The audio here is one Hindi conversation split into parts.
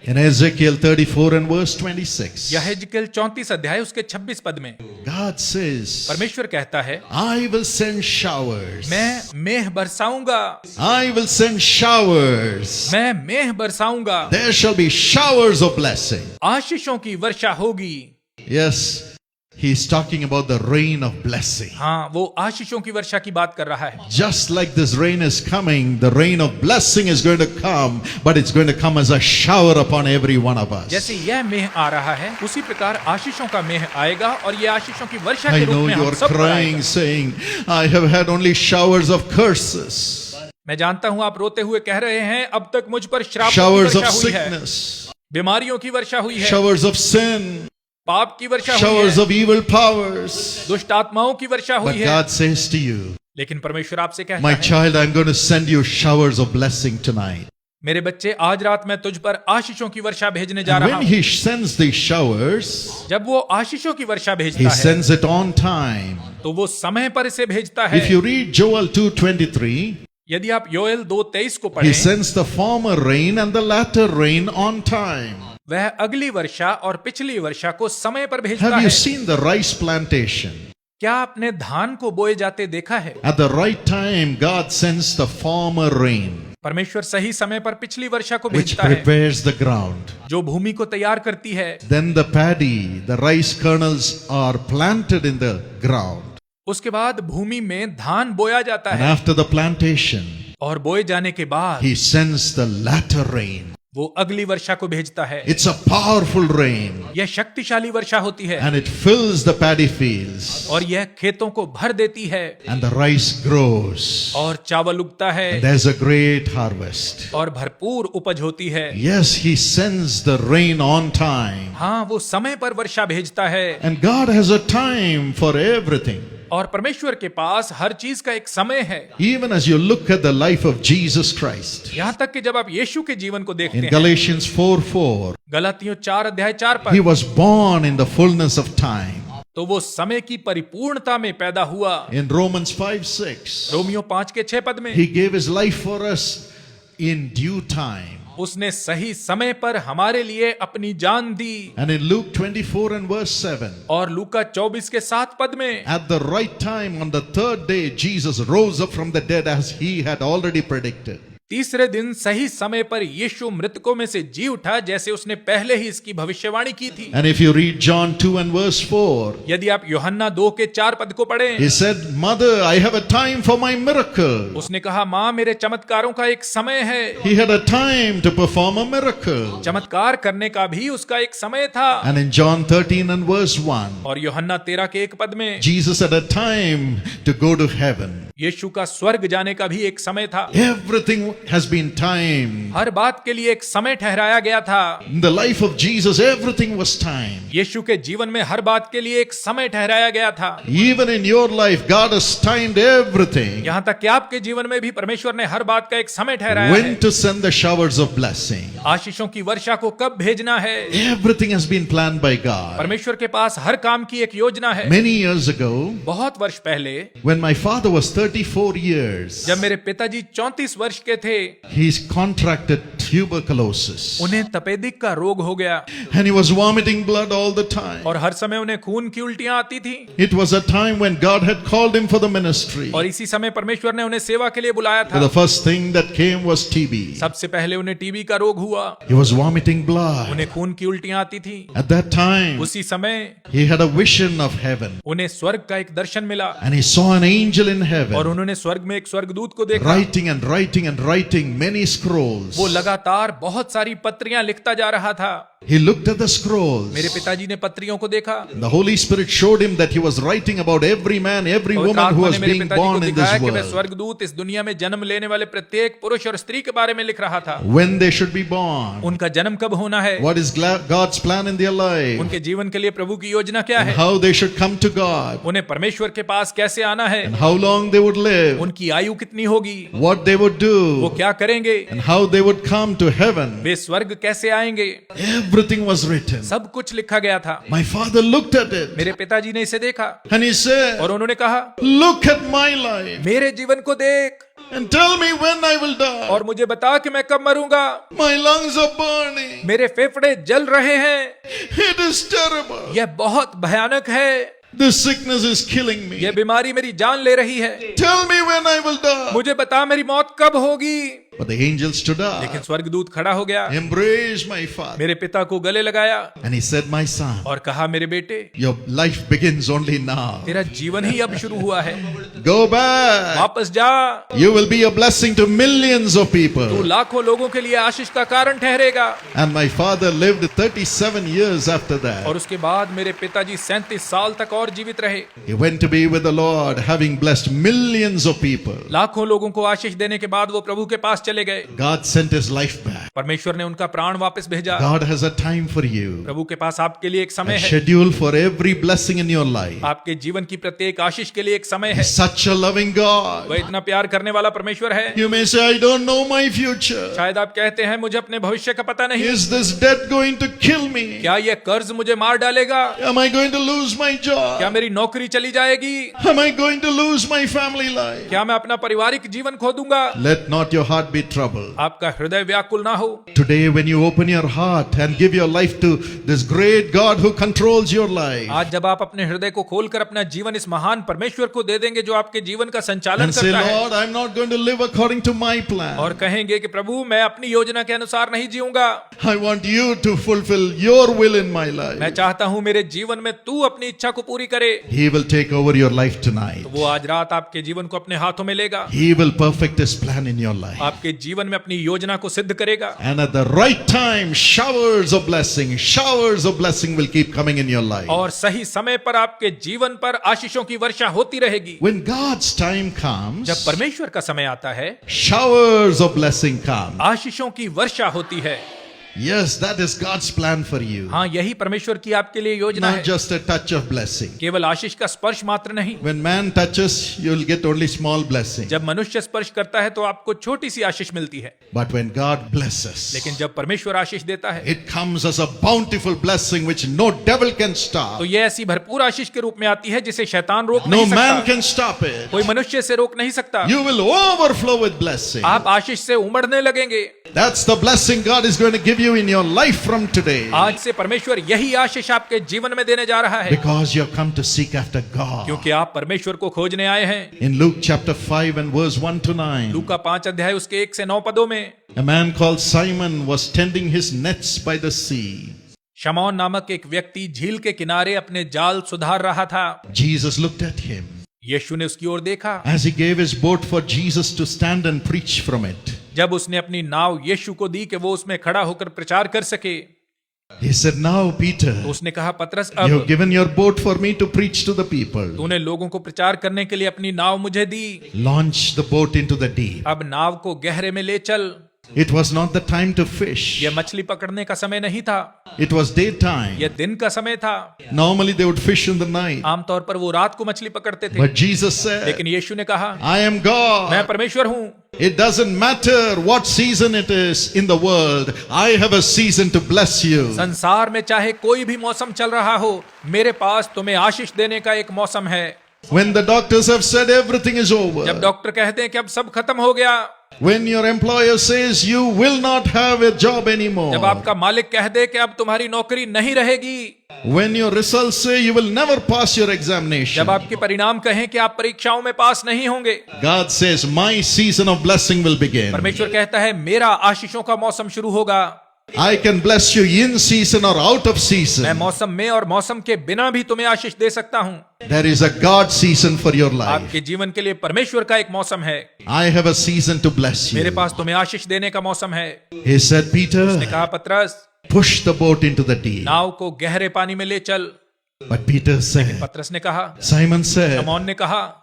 In Ezekiel 34 and verse 26, यह हेजकेल 34 अध्याय उसके 26 पद में God says, परमेश्वर कहता है, I will send showers. मैं मेह बरसाऊंगा, I will send showers. मैं मेह बरसाऊंगा, There shall be showers of blessing. आशीषों की वर्षा होगी। Yes, he's talking about the rain of blessing. हाँ, वो आशीषों की वर्षा की बात कर रहा है। Just like this rain is coming, the rain of blessing is going to come, but it's going to come as a shower upon every one of us. जैसे यह मेह आ रहा है, उसी प्रकार आशीषों का मेह आएगा और ये आशीषों की वर्षा I के रूप know में you हम are सब पर crying, आएगा। saying, I have had only showers of curses, मैं जानता हूँ आप रोते हुए कह रहे हैं, अब तक मुझ पर श्रापों की showers of वर्षा हुई है, sickness, बीमारियों की वर्षा हुई है, showers of sin, पाप की वर्षा हुई showers है, of evil powers. दुष्ट आत्माओं की वर्षा But हुई है। God says to you, लेकिन परमेश्वर आपसे कहता my है, child, I'm going to send you showers of blessing tonight. मेरे बच्चे, आज रात मैं तुझ पर आशीषों की वर्षा भेजने जा And रहा when हूँ। he sends these showers, जब वो आशीषों की वर्षा he भेजता है, sends it on time. तो वो समय पर इसे भेजता है। If you read Joel 2:23, यदि आप योएल 2:23 को he पढ़ें, sends the former rain and the latter rain on time. वह अगली वर्षा और पिछली वर्षा को समय पर भेजता Have है। you seen the rice plantation? क्या आपने धान को बोए जाते देखा है? At the right time, God sends the former rain, परमेश्वर सही समय पर पिछली वर्षा को which भेजता है, prepares the ground. जो भूमि को तैयार करती है। Then the paddy, the rice kernels are planted in the ground. उसके बाद भूमि में धान बोया जाता And है after the plantation, और बोए जाने के बाद he sends the latter rain. वो अगली वर्षा को भेजता है। It's a powerful rain, यह शक्तिशाली वर्षा होती है and it fills the paddy fields, और यह खेतों को भर देती है and the rice grows. और चावल उगता है And there's a great harvest. और भरपूर उपज होती है। Yes, he sends the rain on time. हाँ, वो समय पर वर्षा भेजता है And God has a time for everything. और परमेश्वर के पास हर चीज का एक समय है। Even as you look at the life of Jesus Christ. यहाँ तक कि जब आप यीशु के जीवन को देखते In हैं, Galatians 4:4, गलातियों 4:4 he पर, was born in the fullness of time. तो वो समय की परिपूर्णता में पैदा हुआ। In Romans 5:6, रोमियो 5:6 पद में he gave his life for us in due time. उसने सही समय पर हमारे लिए अपनी जान दी। And in Luke 24 and verse 7, और लूका 24 के 7 पद में at the right time on the third day, Jesus rose up from the dead as he had already predicted. तीसरे दिन सही समय पर यीशु मृतकों में से जी उठा, जैसे उसने पहले ही इसकी भविष्यवाणी की थी। And if you read John 2 and verse 4, यदि आप यूहन्ना 2 के 4 पद को पढ़ें, he said, Mother, I have a time for my miracle. उसने कहा, माँ, मेरे चमत्कारों का एक समय है। He had a time to perform a miracle. चमत्कार करने का भी उसका एक समय था। And in John 13 and verse 1, और यूहन्ना 13 के 1 पद में Jesus had a time to go to heaven. यीशु का स्वर्ग जाने का भी एक समय था। Everything has been timed. हर बात के लिए एक समय ठहराया गया था। In the life of Jesus, everything was timed. यीशु के जीवन में हर बात के लिए एक समय ठहराया गया था। Even in your life, God has timed everything. यहाँ तक कि आपके जीवन में भी परमेश्वर ने हर बात का एक समय ठहराया When है। to send the showers of blessing. आशीषों की वर्षा को कब भेजना है, Everything has been planned by God. परमेश्वर के पास हर काम की एक योजना है। Many years ago, बहुत वर्ष पहले, when my father was 34 years, जब मेरे पिताजी 34 वर्ष के थे, he contracted tuberculosis. उन्हें तपेदिक का रोग हो गया And he was vomiting blood all the time. और हर समय उन्हें खून की उल्टियां आती थी। It was a time when God had called him for the ministry. और इसी समय परमेश्वर ने उन्हें सेवा के लिए बुलाया But था। the first thing that came was TB. सबसे पहले उन्हें टीबी का रोग हुआ, He was vomiting blood. उन्हें खून की उल्टियां आती थी। At that time, उसी समय he had a vision of heaven. उन्हें स्वर्ग का एक दर्शन मिला And he saw an angel in और heaven उन्होंने स्वर्ग में एक स्वर्गदूत को देखा। writing and writing and writing many scrolls. वो लगातार बहुत सारी पत्रियां लिखता जा रहा था। He looked at the scrolls. मेरे पिताजी ने पत्रियों को देखा The Holy Spirit showed him that he was writing about every man, every और woman who आत्मा was ने मेरे being पिताजी को born in दिखाया this कि वह world. स्वर्गदूत इस दुनिया में जन्म लेने वाले प्रत्येक पुरुष और स्त्री के बारे में लिख रहा था। When they should be born. उनका जन्म कब होना है, What is God's plan in their life. उनके जीवन के लिए प्रभु की योजना क्या है, And how they should come to God. उन्हें परमेश्वर के पास कैसे आना है, And how long they would live. उनकी आयु कितनी होगी, What they would वो do. क्या करेंगे, And how they would come to heaven. वे स्वर्ग कैसे आएंगे, Everything was written. सब कुछ लिखा गया था। My father looked at it. मेरे पिताजी ने इसे देखा And he said, और उन्होंने कहा, Look at my life. मेरे जीवन को देख, and tell me when I will die. और मुझे बता कि मैं कब मरूंगा। My lungs are burning. मेरे फेफड़े जल रहे हैं। It is terrible. यह बहुत भयानक है। This sickness is killing me. यह बीमारी मेरी जान ले रही है। Tell me when I will die. मुझे बता मेरी मौत कब होगी। But the angel stood up, लेकिन स्वर्गदूत खड़ा हो गया, embraced my father, मेरे पिता को गले लगाया and he said, my son, और कहा, मेरे बेटे, your life begins only now. तेरा जीवन ही अब शुरू हुआ है। Go back. वापस जा। You will be a blessing to millions of तू people. लाखों लोगों के लिए आशीष का कारण ठहरेगा। And my father lived 37 years after that. और उसके बाद मेरे पिताजी 37 साल तक और जीवित रहे। He went to be with the Lord, having blessed millions of people. लाखों लोगों को आशीष देने के बाद वो प्रभु के पास चले गए। God sent his life back. परमेश्वर ने उनका प्राण वापस भेजा। God has a time for you, प्रभु के पास आपके लिए एक समय a है। schedule for every blessing in your life. आपके जीवन की प्रत्येक आशीष के लिए एक समय है। He's such a loving God. वह इतना प्यार करने वाला परमेश्वर है। You may say, I don't know my future. शायद आप कहते हैं, मुझे अपने भविष्य का पता नहीं। Is this debt going to kill me? क्या यह कर्ज मुझे मार डालेगा? Am I going to lose my job? क्या मेरी नौकरी चली जाएगी? Am I going to lose my family life? क्या मैं अपना पारिवारिक जीवन खो दूंगा? Let not your heart be troubled. आपका हृदय व्याकुल ना हो। Today, when you open your heart and give your life to this great God who controls your life, आज जब आप अपने हृदय को खोलकर अपना जीवन इस महान परमेश्वर को दे देंगे जो आपके जीवन का संचालन and say, करता है, Lord, I'm not going to live according to my plan. और कहेंगे कि प्रभु मैं अपनी योजना के अनुसार नहीं जीऊंगा, I want you to fulfill your will in my मैं life. चाहता हूं मेरे जीवन में तू अपनी इच्छा को पूरी करे। He will take over your life tonight. वो आज रात आपके जीवन को अपने हाथों में लेगा। He will perfect his plan in your life. आपके जीवन में अपनी योजना को सिद्ध करेगा। And at the right time, showers of blessing will keep coming in your life. और सही समय पर आपके जीवन पर आशीषों की वर्षा होती रहेगी। When God's time comes, जब परमेश्वर का समय आता है, showers of blessing come. आशीषों की वर्षा होती है। Yes, that is God's plan for you. हाँ, यही परमेश्वर की आपके लिए योजना Not है। just a touch of blessing. केवल आशीष का स्पर्श मात्र नहीं। When man touches, you'll get only small blessing. जब मनुष्य स्पर्श करता है तो आपको छोटी सी आशीष मिलती है, But when God blesses, लेकिन जब परमेश्वर आशीष देता है it comes as a bountiful blessing which no devil can stop. तो यह ऐसी भरपूर आशीष के रूप में आती है जिसे शैतान रोक No नहीं man सकता, can stop it. कोई मनुष्य से रोक नहीं सकता। You will overflow with blessing. आप आशीष से उमड़ने लगेंगे। That's the blessing God is going to give you in your life from today. आज से परमेश्वर यही आशीष आपके जीवन में देने जा रहा है, Because you have come to seek after God. क्योंकि आप परमेश्वर को खोजने आए हैं। In Luke chapter 5 and verse 1 to 9, लूका 5 अध्याय उसके 1 से 9 पदों में a man called Simon was tending his nets by the sea. शमौन नामक एक व्यक्ति झील के किनारे अपने जाल सुधार रहा था। Jesus looked at him यीशु ने उसकी ओर देखा as he gave his boat for Jesus to stand and preach from it. जब उसने अपनी नाव यीशु को दी कि वो उसमें खड़ा होकर प्रचार कर सके। He said, Now, Peter, तो उसने कहा, पतरस, you have अब given your boat for me to preach to the people. तूने लोगों को प्रचार करने के लिए अपनी नाव मुझे दी, Launch the boat into the deep. अब नाव को गहरे में ले चल। It was not the time to fish. यह मछली पकड़ने का समय नहीं था, It was daytime. यह दिन का समय था। Normally they would fish in the night. आमतौर पर वो रात को मछली पकड़ते थे, But Jesus said, लेकिन यीशु ने कहा, I am God. मैं परमेश्वर हूँ। It doesn't matter what season it is in the world. I have a season to bless you. संसार में चाहे कोई भी मौसम चल रहा हो, मेरे पास तुम्हें आशीष देने का एक मौसम है। When the doctors have said everything is over, जब डॉक्टर कहते हैं कि अब सब खत्म हो गया, when your employer says you will not have a job जब anymore, आपका मालिक कह दे कि अब तुम्हारी नौकरी नहीं रहेगी, when your results say you will never pass your examination, जब आपके परिणाम कहें कि आप परीक्षाओं में पास नहीं होंगे, God says my season of blessing will begin. परमेश्वर कहता है मेरा आशीषों का मौसम शुरू होगा। I can bless you in season or out of मैं season. मौसम में और मौसम के बिना भी तुम्हें आशीष दे सकता हूँ। There is a God season for your life. आपके जीवन के लिए परमेश्वर का एक मौसम है। I have a season to bless मेरे you. पास तुम्हें आशीष देने का मौसम है। He said, Peter, उसने कहा, पतरस, push the boat into the deep. नाव को गहरे पानी में ले चल। But Peter said, पतरस ने कहा, Simon said, शमौन ने कहा,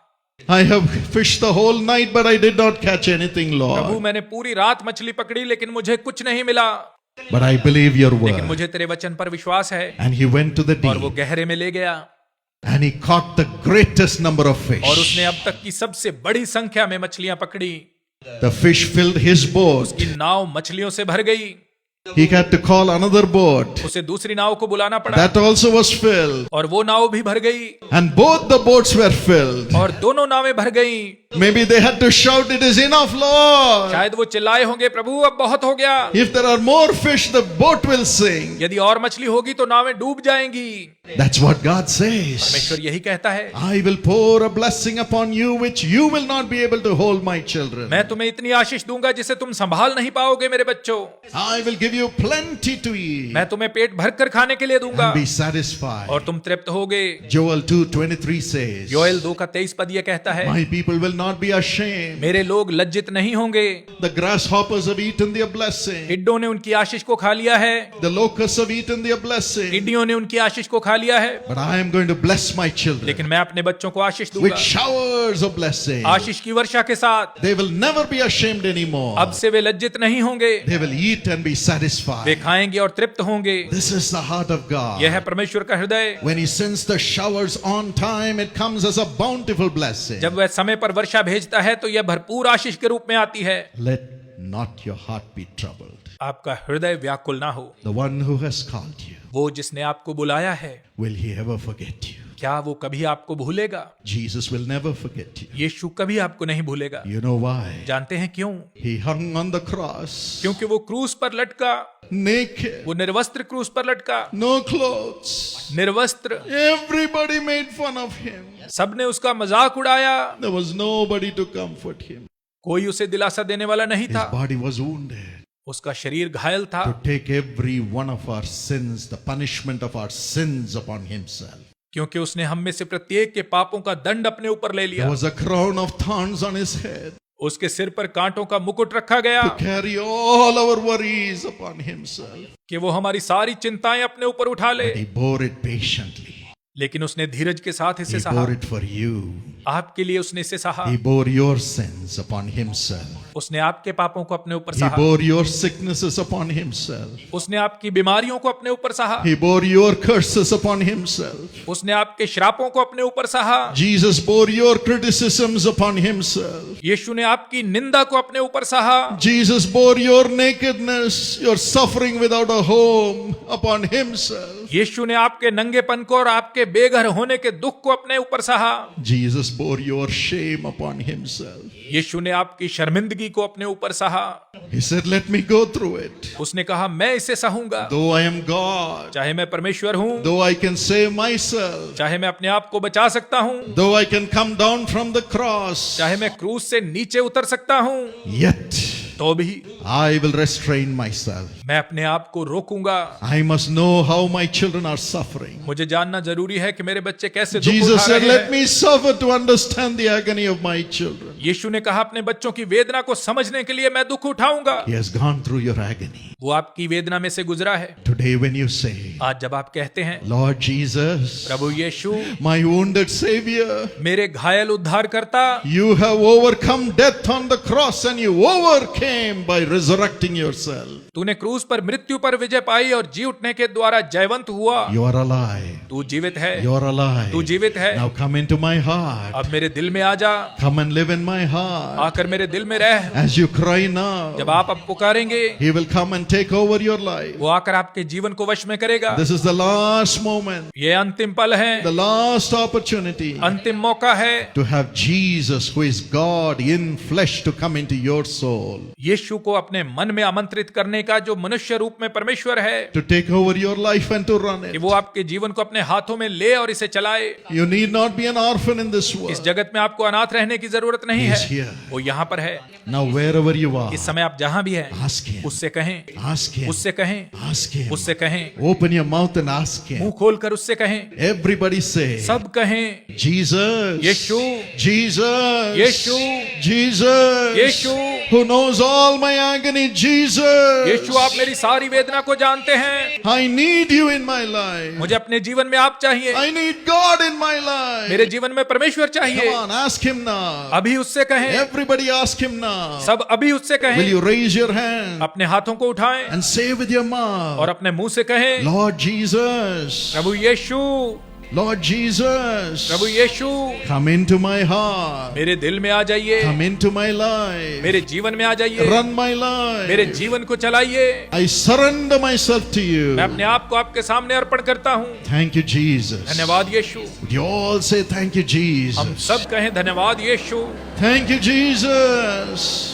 I have fished the whole night, but I did not catch anything, Prabhu Lord. मैंने पूरी रात मछली पकड़ी लेकिन मुझे कुछ नहीं मिला, But I believe your लेकिन word. मुझे तेरे वचन पर विश्वास है। And he went to the और वो deep गहरे में ले गया and he caught the greatest number of और उसने fish. अब तक की सबसे बड़ी संख्या में मछलियां पकड़ी। The fish filled his boat कि नाव मछलियों से भर गई He had to call another boat. उसे दूसरी नाव को बुलाना पड़ा That also was filled. और वो नाव भी भर गई And both the boats were filled. और दोनों नावें भर गई। Maybe they had to shout, "It is enough, Lord." शायद वो चिल्लाए होंगे, प्रभु अब बहुत हो गया। If there are more fish, the boat will sink. यदि और मछली होगी तो नावें डूब जाएंगी। That's what God says. परमेश्वर यही कहता है, I will pour a blessing upon you which you will not be able to hold, my children. मैं तुम्हें इतनी आशीष दूंगा जिसे तुम संभाल नहीं पाओगे मेरे बच्चों। I will give you plenty to eat मैं तुम्हें पेट भर कर खाने के लिए दूंगा and be satisfied. और तुम तृप्त होगे। Joel 2:23 says, योएल 2:23 पद ये कहता है, My people will not be ashamed. मेरे लोग लज्जित नहीं होंगे। The grasshoppers have eaten their blessing. टिड्डों ने उनकी आशीष को खा लिया है, The locusts have eaten their blessing. टिड्डियों ने उनकी आशीष को खा लिया है, But I am going to bless my children लेकिन मैं अपने बच्चों को आशीष with दूंगा showers of blessing. आशीष की वर्षा के साथ। They will never be ashamed anymore. अब से वे लज्जित नहीं होंगे, They will eat and be way satisfied. खाएंगे और तृप्त होंगे। This is the heart of God. यह है परमेश्वर का हृदय। When He sends the showers on time, it comes as a bountiful blessing. जब वह समय पर वर्षा भेजता है तो यह भरपूर आशीष के रूप में आती है। Let not your heart be troubled. आपका हृदय व्याकुल ना हो। The one who has called you, वो जिसने आपको बुलाया है, will He ever forget you? क्या वो कभी आपको भूलेगा? Jesus will never forget you. यीशु कभी आपको नहीं भूलेगा। You know why? जानते हैं क्यों? He hung on the cross, क्योंकि वो क्रूस पर लटका, naked, वो निर्वस्त्र क्रूस पर लटका, no clothes. निर्वस्त्र। Everybody made fun of Him. सबने उसका मजाक उड़ाया, There was nobody to comfort Him. कोई उसे दिलासा देने वाला नहीं His था। body was wounded उसका शरीर घायल था to take every one of our sins, the punishment of our sins upon Himself. क्योंकि उसने हम में से प्रत्येक के पापों का दंड अपने ऊपर ले There लिया। was a crown of thorns on His head उसके सिर पर कांटों का मुकुट रखा गया to carry all our worries upon Himself. कि वो हमारी सारी चिंताएं अपने ऊपर उठा ले। He bore it patiently. लेकिन उसने धीरज के साथ इसे He सहा। bore it for you. आपके लिए उसने इसे सहा। He bore your sins upon Himself. उसने आपके पापों को अपने ऊपर He सहा। bore your sicknesses upon Himself. उसने आपकी बीमारियों को अपने ऊपर सहा। He bore your curses upon Himself. उसने आपके श्रापों को अपने ऊपर सहा। Jesus bore your criticisms upon Himself. यीशु ने आपकी निंदा को अपने ऊपर सहा। Jesus bore your nakedness, your suffering without a home upon Himself. यीशु ने आपके नंगेपन को और आपके बेघर होने के दुख को अपने ऊपर सहा। Jesus bore your shame upon Himself. यीशु ने आपकी शर्मिंदगी को अपने ऊपर सहा। He said, "Let me go through it. उसने कहा मैं इसे सहूंगा, Though I am God, चाहे मैं परमेश्वर हूँ, though I can save myself, चाहे मैं अपने आप को बचा सकता हूँ, though I can come down from the cross, चाहे मैं क्रूस से नीचे उतर सकता हूँ, yet तो भी I will restrain myself. मैं अपने आप को रोकूंगा। I must know how my children are suffering." मुझे जानना जरूरी है कि मेरे बच्चे कैसे दुख Jesus उठा said, रहे "Let हैं। me suffer to understand the agony of my children." यीशु ने कहा अपने बच्चों की वेदना को समझने के लिए मैं दुख उठाऊंगा। He has gone through your agony. वो आपकी वेदना में से गुजरा है। Today when you say, आज जब आप कहते हैं, "Lord Jesus, Prabhu Yeshu my wounded Savior, मेरे घायल उद्धार करता, you have overcome death on the cross and you overcame by resurrecting yourself. तूने क्रूस पर मृत्यु पर विजय पाई और जी उठने के द्वारा जयवंत हुआ। You are alive. तू जीवित है, You are alive. तू जीवित है। Now come into my heart. अब मेरे दिल में आ जा, Come and live in my heart. आकर मेरे दिल में रह। As you cry now, जब आप अब पुकारेंगे, He will come and take over your life. वो आकर आपके जीवन को वश में करेगा। This is the last moment, ये अंतिम पल है, the last opportunity अंतिम मौका है to have Jesus, who is God in flesh, to come into your soul, यीशु को अपने मन में आमंत्रित करने का, जो मनुष्य रूप में परमेश्वर है, to take over your life and to run कि it. वो आपके जीवन को अपने हाथों में ले और इसे चलाए। You need not be an orphan in this इस world. जगत में आपको अनाथ रहने की जरूरत नहीं He है, is here. वो यहाँ पर है। Now wherever you are, इस समय आप जहाँ भी हैं, ask Him. उससे कहें, Ask Him. उससे कहें, Ask Him. उससे कहें, Open your mouth and ask मुंह Him. खोलकर उससे कहें, Everybody say, सब कहें, Jesus, Yeshu, Jesus, Yeshu, Jesus, Yeshu, who knows all my agony, Jesus. यीशु आप मेरी सारी वेदना को जानते हैं। I need you in my life. मुझे अपने जीवन में आप चाहिए, I need God in my life. मेरे जीवन में परमेश्वर Come चाहिए। on, ask Him now. अभी उससे कहें, Everybody ask Him now. सब अभी उससे Will कहें, you raise your hand अपने हाथों को उठाएं and say with your mouth, और अपने मुंह से कहें, Lord Jesus, Prabhu Yeshu, Lord Jesus, Prabhu Yeshu, come into my heart. मेरे दिल में आ जाइए, Come into my life. मेरे जीवन में आ जाइए, Run my मेरे life. जीवन को चलाइए। I surrender myself to you. मैं अपने आप को आपके सामने अर्पण करता हूँ। Thank you, Jesus. धन्यवाद यीशु। Would you all say thank you, हम Jesus? सब कहें धन्यवाद यीशु। Thank you, Jesus.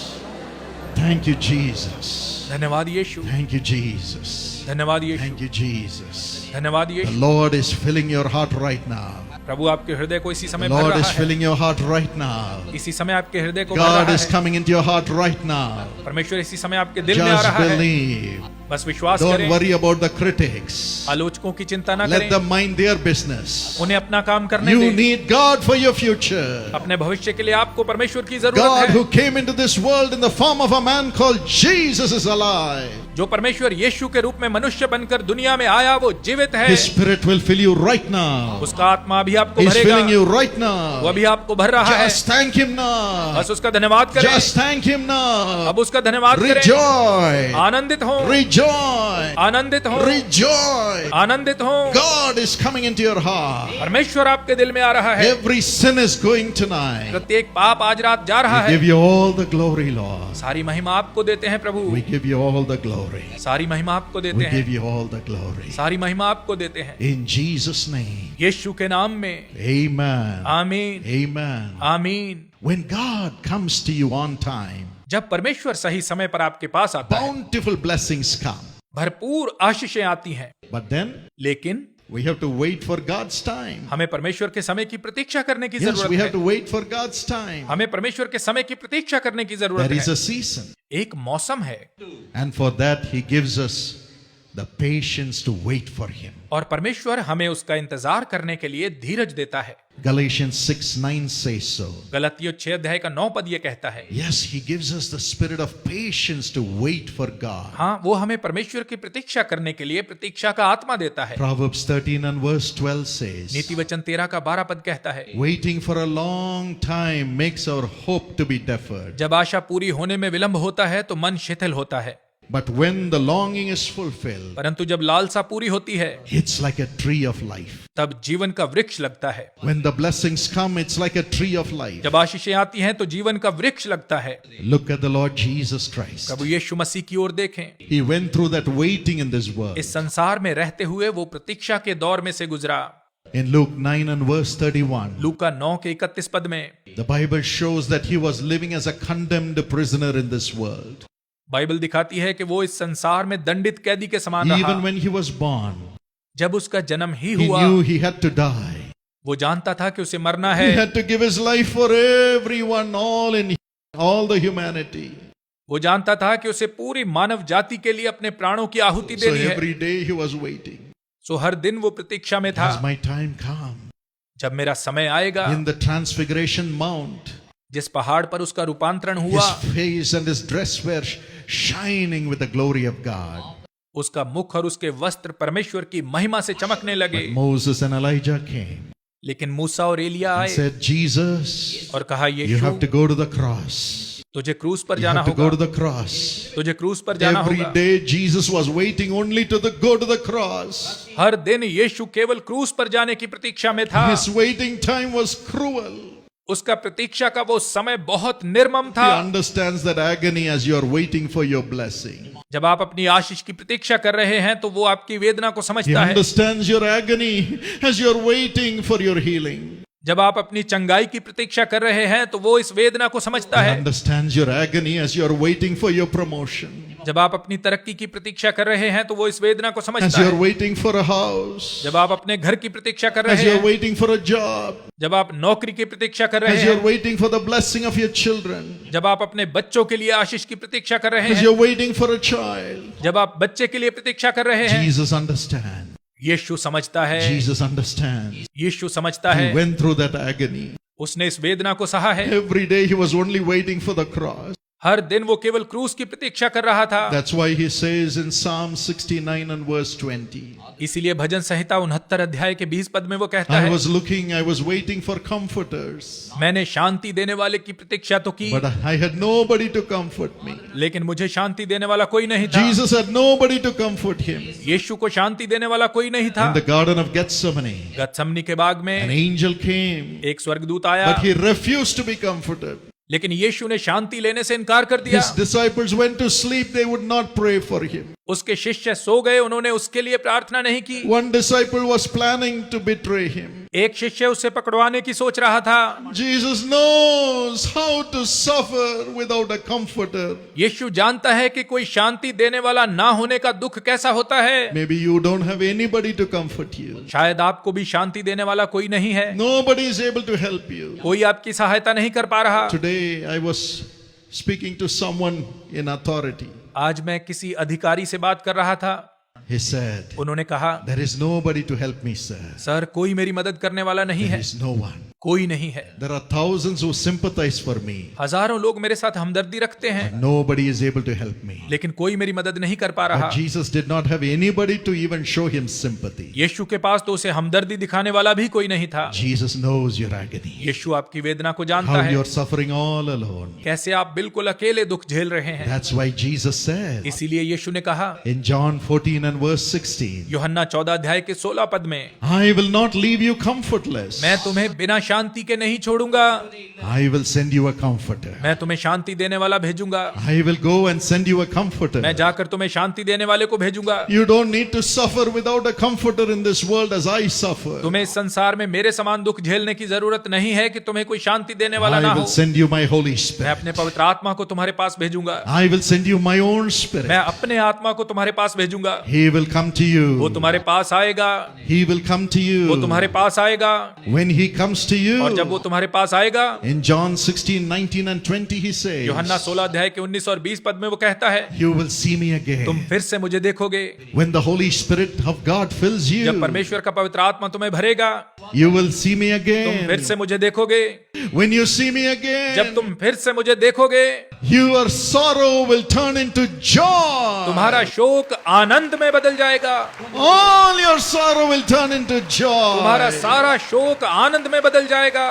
Thank you, Jesus. धन्यवाद यीशु। Thank you, Jesus. धन्यवाद यीशु। Thank you, Jesus. धन्यवाद The Yeshu. Lord is filling your heart right now. प्रभु आपके हृदय को इसी The समय भर Lord रहा is है। filling your heart right now. इसी समय आपके हृदय को भर God रहा is है। coming into your heart right now. परमेश्वर इसी समय आपके दिल में आ Just रहा है। believe. बस विश्वास Don't करें। worry about the critics. आलोचकों की चिंता न Let करें। them mind their business. उन्हें अपना काम करने You दें। need God for your future. अपने भविष्य के लिए आपको परमेश्वर की जरूरत God है। who came into this world in the form of a man called Jesus is alive. जो परमेश्वर यीशु के रूप में मनुष्य बनकर दुनिया में आया वो जीवित है। His spirit will fill you right now. उसका आत्मा अभी आपको He's भरेगा। filling you right वो now. अभी आपको भर रहा है। Just thank him now. बस उसका धन्यवाद करें। Just thank him now. अब उसका धन्यवाद करें। Rejoice. आनंदित हो, Rejoice. आनंदित हो, Rejoice. आनंदित हो। God is coming into your heart. परमेश्वर आपके दिल में आ रहा है। Every sin is going tonight. प्रत्येक पाप आज रात जा रहा We है। give you all the glory, Lord. सारी महिमा आपको देते हैं प्रभु। We give you all the glory. सारी महिमा आपको देते We हैं। give you all the glory. सारी महिमा आपको देते हैं। In Jesus' name. यीशु के नाम में Amen. आमीन, Amen. आमीन। When God comes to you on time, जब परमेश्वर सही समय पर आपके पास आता है, bountiful blessings come. भरपूर आशीषें आती हैं। But then लेकिन we have to wait for God's time. हमें परमेश्वर के समय की प्रतीक्षा करने की Yes, we जरूरत have to है। wait for God's time. हमें परमेश्वर के समय की प्रतीक्षा करने की जरूरत There is है। a season. एक मौसम है And for that, He gives us the patience to wait for Him. और परमेश्वर हमें उसका इंतजार करने के लिए धीरज देता है। Galatians 6:9 says so. गलतियों 6 अध्याय का 9 पद ये कहता है। Yes, He gives us the spirit of patience to wait for God. हाँ, वो हमें परमेश्वर की प्रतीक्षा करने के लिए प्रतीक्षा का आत्मा देता है। Proverbs 13 and verse 12 says, नीति वचन 13 का 12 पद कहता है, waiting for a long time makes our hope to be deferred. जब आशा पूरी होने में विलंब होता है तो मन शिथिल होता है, But when the longing is fulfilled, परंतु जब लालसा पूरी होती है it's like a tree of life. तब जीवन का वृक्ष लगता है। When the blessings come, it's like a tree of life. जब आशीषें आती हैं तो जीवन का वृक्ष लगता है। Look at the Lord Jesus Christ. प्रभु यीशु मसीह की ओर देखें। He went through that waiting in this world. इस संसार में रहते हुए वो प्रतीक्षा के दौर में से गुजरा। In Luke 9 and verse 31, लूका 9 के 31 पद में the Bible shows that he was living as a condemned prisoner in this world. Bible दिखाती है कि वो इस संसार में दंडित कैदी के समान रहा। Even when he was born, जब उसका जन्म ही he हुआ, knew he had to die. वो जानता था कि उसे मरना He है। had to give his life for everyone, all the humanity. वो जानता था कि उसे पूरी मानव जाति के लिए अपने प्राणों की आहुति So देनी है। every day he was waiting. सो हर दिन वो प्रतीक्षा में था, Has my time come? जब मेरा समय आएगा। In the Transfiguration Mount, जिस पहाड़ पर उसका रूपांतरण हुआ, his face and his dress were shining with the glory of God. उसका मुख और उसके वस्त्र परमेश्वर की महिमा से चमकने लगे। But Moses and Elijah came लेकिन मूसा और एलिया and आए said, Jesus, और कहा, you Yeshu have to go to the cross. तुझे क्रूस पर You जाना have to go होगा, to the cross. तुझे क्रूस पर जाना Every होगा। day Jesus was waiting only to go to the cross. हर दिन यीशु केवल क्रूस पर जाने की प्रतीक्षा में था। His waiting time was cruel. उसका प्रतीक्षा का वो समय बहुत निर्मम He था। understands that agony as you are waiting for your blessing. जब आप अपनी आशीष की प्रतीक्षा कर रहे हैं तो वो आपकी वेदना को He समझता है। understands your agony as you are waiting for your healing. जब आप अपनी चंगाई की प्रतीक्षा कर रहे हैं तो वो इस वेदना को समझता He है। understands your agony as you are waiting for your promotion. जब आप अपनी तरक्की की प्रतीक्षा कर रहे हैं तो वो इस वेदना को As समझता you are है। waiting for a house. जब आप अपने घर की प्रतीक्षा कर As रहे you are हैं, waiting for a job. जब आप नौकरी की प्रतीक्षा कर रहे As you are हैं, waiting for the blessing of your children. जब आप अपने बच्चों के लिए आशीष की प्रतीक्षा कर रहे As हैं, you are waiting for a child. जब आप बच्चे के लिए प्रतीक्षा कर रहे हैं, Jesus understands. यीशु समझता है। Jesus understands. यीशु समझता He है। went through that agony. उसने इस वेदना को सहा है। Every day he was only waiting for the cross. हर दिन वो केवल क्रूस की प्रतीक्षा कर रहा था। That's why he says in Psalm 69 and verse 20, इसीलिए भजन संहिता 69 अध्याय के 20 पद में वो कहता I है, was waiting for comforters, मैंने शांति देने वाले की प्रतीक्षा तो की, but I had nobody to comfort me. लेकिन मुझे शांति देने वाला कोई नहीं था। Jesus had nobody to comfort him. यीशु को शांति देने वाला कोई नहीं था। In the Garden of Gethsemane, गतसमनी के बाग an में angel came, एक स्वर्गदूत आया, but he refused to be comforted. लेकिन यीशु ने शांति लेने से इनकार कर दिया। His disciples went to sleep, they would not pray for him. उसके शिष्य सो गए, उन्होंने उसके लिए प्रार्थना नहीं की। One disciple was planning to betray him. एक शिष्य उसे पकड़वाने की सोच रहा था। Jesus knows how to suffer without a comforter. यीशु जानता है कि कोई शांति देने वाला ना होने का दुख कैसा होता है। Maybe you don't have anybody to comfort you. शायद आपको भी शांति देने वाला कोई नहीं है, Nobody is able to help you. कोई आपकी सहायता नहीं कर पा रहा। Today I was speaking to someone in authority. आज मैं किसी अधिकारी से बात कर रहा था। He said, उन्होंने कहा, there is nobody to help me, sir. Sir कोई मेरी मदद करने वाला नहीं There है, is no one. कोई नहीं है। There are thousands who sympathize for me. हजारों लोग मेरे साथ हमदर्दी रखते हैं, Nobody is able to help me. लेकिन कोई मेरी मदद नहीं कर पा रहा। But Jesus did not have anybody to even show him sympathy. यीशु के पास तो उसे हमदर्दी दिखाने वाला भी कोई नहीं था। Jesus knows your agony. यीशु आपकी वेदना को जानता How है, you're suffering all alone. कैसे आप बिल्कुल अकेले दुख झेल रहे हैं। That's why Jesus said इसीलिए यीशु ने कहा in John 14 and verse 16, यूहन्ना 14 अध्याय के 16 पद में, I will not leave you comfortless. मैं तुम्हें बिना शांति के नहीं छोड़ूंगा, I will send you a comforter. मैं तुम्हें शांति देने वाला भेजूंगा। I will go and send you a comforter. मैं जाकर तुम्हें शांति देने वाले को भेजूंगा। You don't need to suffer without a comforter in this world as I suffer. तुम्हें इस संसार में मेरे समान दुख झेलने की जरूरत नहीं है कि तुम्हें कोई शांति देने वाला ना I हो। will send you my Holy मैं Spirit. अपने पवित्र आत्मा को तुम्हारे पास भेजूंगा। I will send you my own Spirit. मैं अपने आत्मा को तुम्हारे पास भेजूंगा। He will come to वो you. तुम्हारे पास आएगा, He will come to वो तुम्हारे you. पास आएगा। When he comes to और जब वो you, तुम्हारे पास आएगा, in John 16, 19 and 20 he says, यूहन्ना 16 अध्याय के 19 और 20 पद में वो कहता है, you will see me तुम again. फिर से मुझे देखोगे। When the Holy Spirit of God fills जब you, परमेश्वर का पवित्र आत्मा तुम्हें भरेगा, you will see me तुम फिर again. से मुझे देखोगे। When you see me जब again, तुम फिर से मुझे देखोगे, your sorrow will turn into joy. तुम्हारा शोक आनंद में बदल जाएगा। All your sorrow will turn into तुम्हारा joy. सारा शोक आनंद में बदल जाएगा।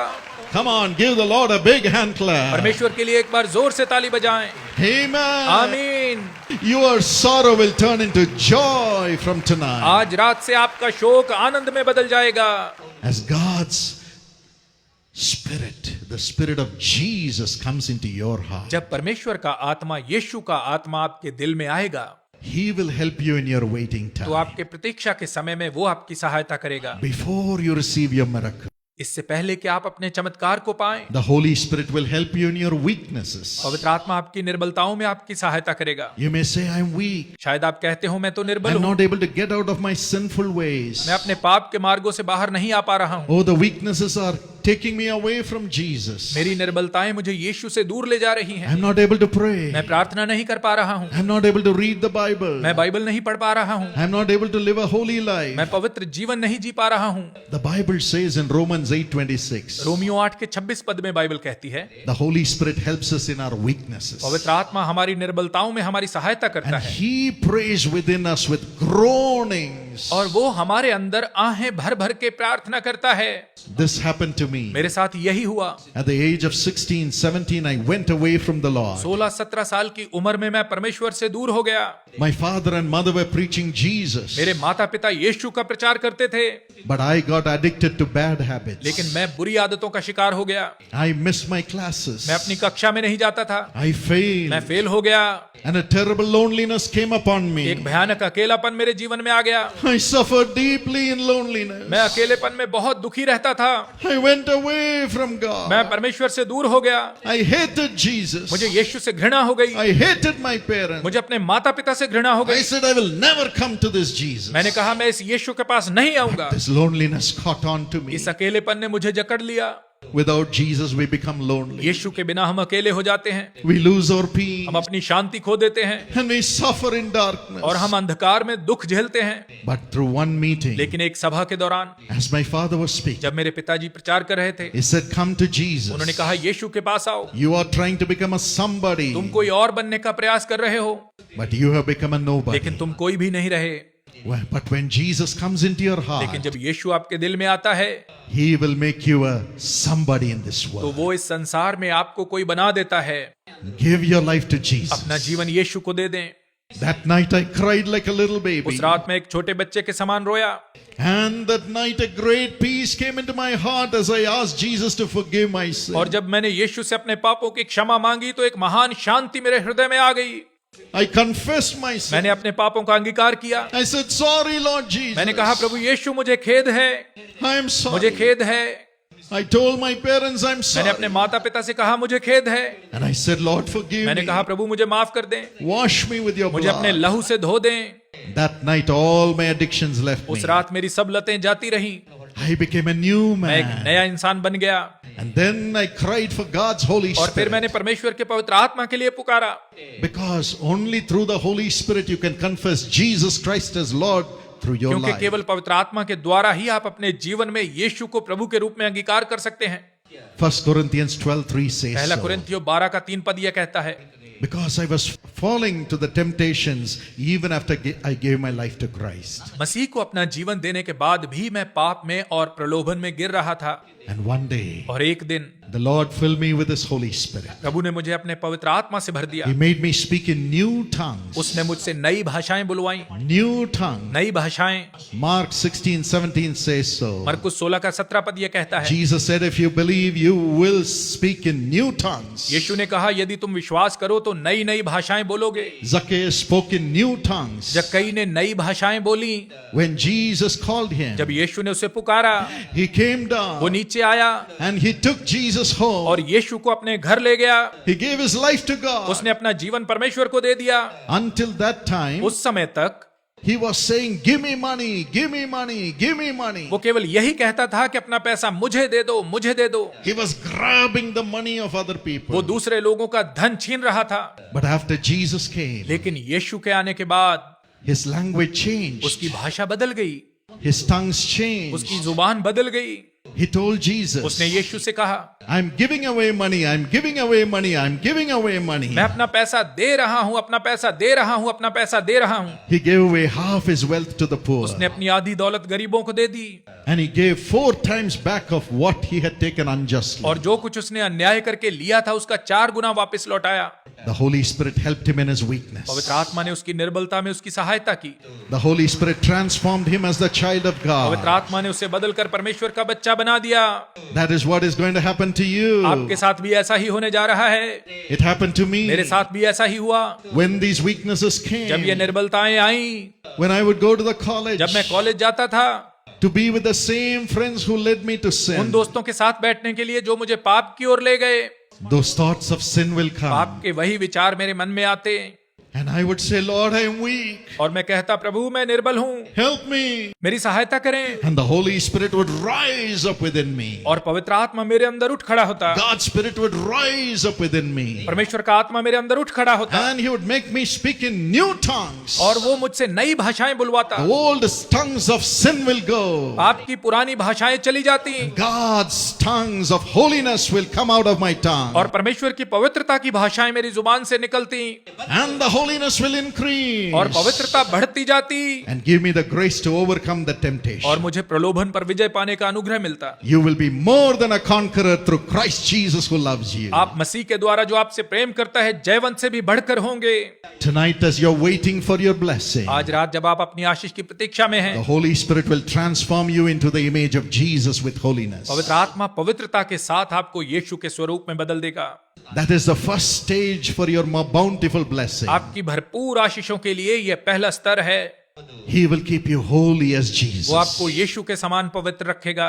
Come on, give the Lord a big hand clap. परमेश्वर के लिए एक बार जोर से ताली बजाएं। Amen. आमीन। Your sorrow will turn into joy from tonight. आज रात से आपका शोक आनंद में बदल जाएगा। As God's Spirit, the Spirit of Jesus comes into your heart, जब परमेश्वर का आत्मा, यीशु का आत्मा आपके दिल में आएगा, He will help you in your waiting तो time. आपके प्रतीक्षा के समय में वो आपकी सहायता करेगा। Before you receive your miracle, इससे पहले कि आप अपने चमत्कार को पाएं, the Holy Spirit will help you in your weaknesses. पवित्र आत्मा आपकी निर्बलताओं में आपकी सहायता करेगा। You may say, I'm weak. शायद आप कहते हो मैं तो निर्बल I'm हूँ, not able to get out of my sinful ways. मैं अपने पाप के मार्गों से बाहर नहीं आ पा रहा हूँ। Oh, the weaknesses are taking me away from Jesus. मेरी निर्बलताएं मुझे यीशु से दूर ले जा रही हैं। I'm not able to pray. मैं प्रार्थना नहीं कर पा रहा हूँ, I'm not able to read the Bible. मैं बाइबल नहीं पढ़ पा रहा हूँ, I'm not able to live a holy life. मैं पवित्र जीवन नहीं जी पा रहा हूँ। The Bible says in Romans 8:26, Romeo 8 के 26 पद में बाइबल कहती है, the Holy Spirit helps us in our weaknesses. पवित्र आत्मा हमारी निर्बलताओं में हमारी सहायता करता And है, He prays within us with groanings. और वो हमारे अंदर आहें भर भर के प्रार्थना करता है। This happened to me. मेरे साथ यही हुआ। At the age of 16, 17, I went away from the Lord. 16-17 साल की उम्र में मैं परमेश्वर से दूर हो गया। My father and mother were preaching Jesus, मेरे माता पिता यीशु का प्रचार करते थे, but I got addicted to bad habits. लेकिन मैं बुरी आदतों का शिकार हो गया। I missed my classes. मैं अपनी कक्षा में नहीं जाता था, I failed. मैं फेल हो गया। And a terrible loneliness came upon me. एक भयानक अकेलापन मेरे जीवन में आ गया। I suffered deeply in loneliness. मैं अकेलेपन में बहुत दुखी रहता था। I went away from God. मैं परमेश्वर से दूर हो गया। I hated Jesus. मुझे यीशु से घृणा हो गई। I hated my parents. मुझे अपने माता पिता से घृणा हो I गई। said I will never come to this Jesus. मैंने कहा मैं इस यीशु के पास नहीं आऊंगा। This loneliness caught on to me. इस अकेलेपन ने मुझे जकड़ लिया। Without Jesus, we become lonely. यीशु के बिना हम अकेले हो जाते हैं, We lose our peace. हम अपनी शांति खो देते हैं And we suffer in darkness. और हम अंधकार में दुख झेलते हैं। But through one meeting, लेकिन एक सभा के दौरान as my father was speaking, जब मेरे पिताजी प्रचार कर रहे थे, he said, come to Jesus. उन्होंने कहा यीशु के पास आओ। You are trying to become a somebody, तुम कोई और बनने का प्रयास कर रहे हो, but you have become a nobody. लेकिन तुम कोई भी नहीं रहे। But when Jesus comes into your heart, लेकिन जब यीशु आपके दिल में आता है, He will make you a somebody in this तो world. वो इस संसार में आपको कोई बना देता है। Give your life to Jesus. अपना जीवन यीशु को दे दें। That night I cried like a little baby. उस रात में एक छोटे बच्चे के समान रोया, And that night a great peace came into my heart as I asked Jesus to forgive my sin. और जब मैंने यीशु से अपने पापों की क्षमा मांगी तो एक महान शांति मेरे हृदय में आ गई। I confessed my sin. मैंने अपने पापों का अंगीकार किया। I said, sorry Lord Jesus. मैंने कहा प्रभु यीशु मुझे खेद है, I am मुझे sorry. खेद है। I told my parents I'm मैंने अपने sorry. माता पिता से कहा मुझे खेद है। And I said, Lord forgive मैंने me. कहा प्रभु मुझे माफ कर दें, Wash me with your मुझे अपने blood. लहू से धो दें। That night all my addictions left me. उस रात मेरी सब लतें जाती रहीं, I became a new मैं एक man. नया इंसान बन गया। And then I cried for God's Holy और फिर मैंने Spirit. परमेश्वर के पवित्र आत्मा के लिए पुकारा, Because only through the Holy Spirit you can confess Jesus Christ as Lord through your क्योंकि life. केवल पवित्र आत्मा के द्वारा ही आप अपने जीवन में यीशु को प्रभु के रूप में अंगीकार कर सकते हैं। 1 Corinthians 12:3 says पहला so. कुरिन्थियों 12 का 3 पद यह कहता है, Because I was falling to the temptations even after I gave my life to Christ. मसीह को अपना जीवन देने के बाद भी मैं पाप में और प्रलोभन में गिर रहा था। And one day, और एक दिन the Lord filled me with His Holy Spirit. प्रभु ने मुझे अपने पवित्र आत्मा से भर दिया। He made me speak in new tongues. उसने मुझसे नई भाषाएं बुलवाई, New tongues. नई भाषाएं। Mark 16:17 says so. मरकुस 16 का 17 पद यह कहता है, Jesus said, if you believe, you will speak in new tongues. यीशु ने कहा यदि तुम विश्वास करो तो नई नई भाषाएं बोलोगे। Zacchaeus spoke in new tongues. जक्कई ने नई भाषाएं बोली। When Jesus called him, जब यीशु ने उसे पुकारा, he came वो down नीचे आया and he took Jesus home. और यीशु को अपने घर ले गया। He gave his life to God. उसने अपना जीवन परमेश्वर को दे दिया। Until that time, उस समय तक he was saying, give me money, give me money, give me money. वो केवल यही कहता था कि अपना पैसा मुझे दे दो, मुझे दे दो। He was grabbing the money of other वो people. दूसरे लोगों का धन छीन रहा था। But after Jesus came, लेकिन यीशु के आने के बाद his language changed. उसकी भाषा बदल गई, His tongues changed. उसकी जुबान बदल गई। He told Jesus, उसने यीशु से कहा, I'm giving away money, I'm giving away money, I'm giving away money. मैं अपना पैसा दे रहा हूं, अपना पैसा दे रहा हूं, अपना पैसा दे रहा हूं। He gave away half his wealth to the poor. उसने अपनी आधी दौलत गरीबों को दे दी And he gave 4 times back of what he had taken unjustly. और जो कुछ उसने अन्याय करके लिया था उसका 4 गुना वापस लौटाया। The Holy Spirit helped him in his weakness. पवित्र आत्मा ने उसकी निर्बलता में उसकी सहायता की। The Holy Spirit transformed him as the child of पवित्र God. आत्मा ने उसे बदलकर परमेश्वर का बच्चा बना दिया। That is what is going to happen to you. आपके साथ भी ऐसा ही होने जा रहा है। It happened to me. मेरे साथ भी ऐसा ही हुआ। When these weaknesses जब ये came, निर्बलताएं I, when I would go to the college जब मैं कॉलेज जाता था, to be with the same friends who led me to उन sin, दोस्तों के साथ बैठने के लिए जो मुझे पाप की ओर ले गए, those thoughts of sin will come. पाप के वही विचार मेरे मन में आते And I would say, Lord, I am weak. और मैं कहता प्रभु मैं निर्बल हूँ, Help me. मेरी सहायता करें। And the Holy Spirit would rise up within me. और पवित्र आत्मा मेरे अंदर उठ खड़ा होता, God's Spirit would rise up within me. परमेश्वर का आत्मा मेरे अंदर उठ खड़ा होता And He would make me speak in new tongues. और वो मुझसे नई भाषाएं बुलवाता। The old tongues of sin will go. आपकी पुरानी भाषाएं चली जाती God's tongues of holiness will come out of my tongue. और परमेश्वर की पवित्रता की भाषाएं मेरी जुबान से निकलती And the holiness will increase. और पवित्रता बढ़ती जाती And give me the grace to overcome the और temptation. मुझे प्रलोभन पर विजय पाने का अनुग्रह मिलता। You will be more than a conqueror through Christ Jesus who loves you. आप मसीह के द्वारा जो आपसे प्रेम करता है जयवंत से भी बढ़कर होंगे। Tonight, as you're waiting for your blessing, आज रात जब आप अपनी आशीष की प्रतीक्षा में हैं, the Holy Spirit will transform you into the image of Jesus with holiness. पवित्र आत्मा पवित्रता के साथ आपको यीशु के स्वरूप में बदल देगा। That is the first stage for your more bountiful blessing. आपकी भरपूर आशीषों के लिए यह पहला स्तर है। He will keep you holy as वो Jesus. आपको यीशु के समान पवित्र रखेगा।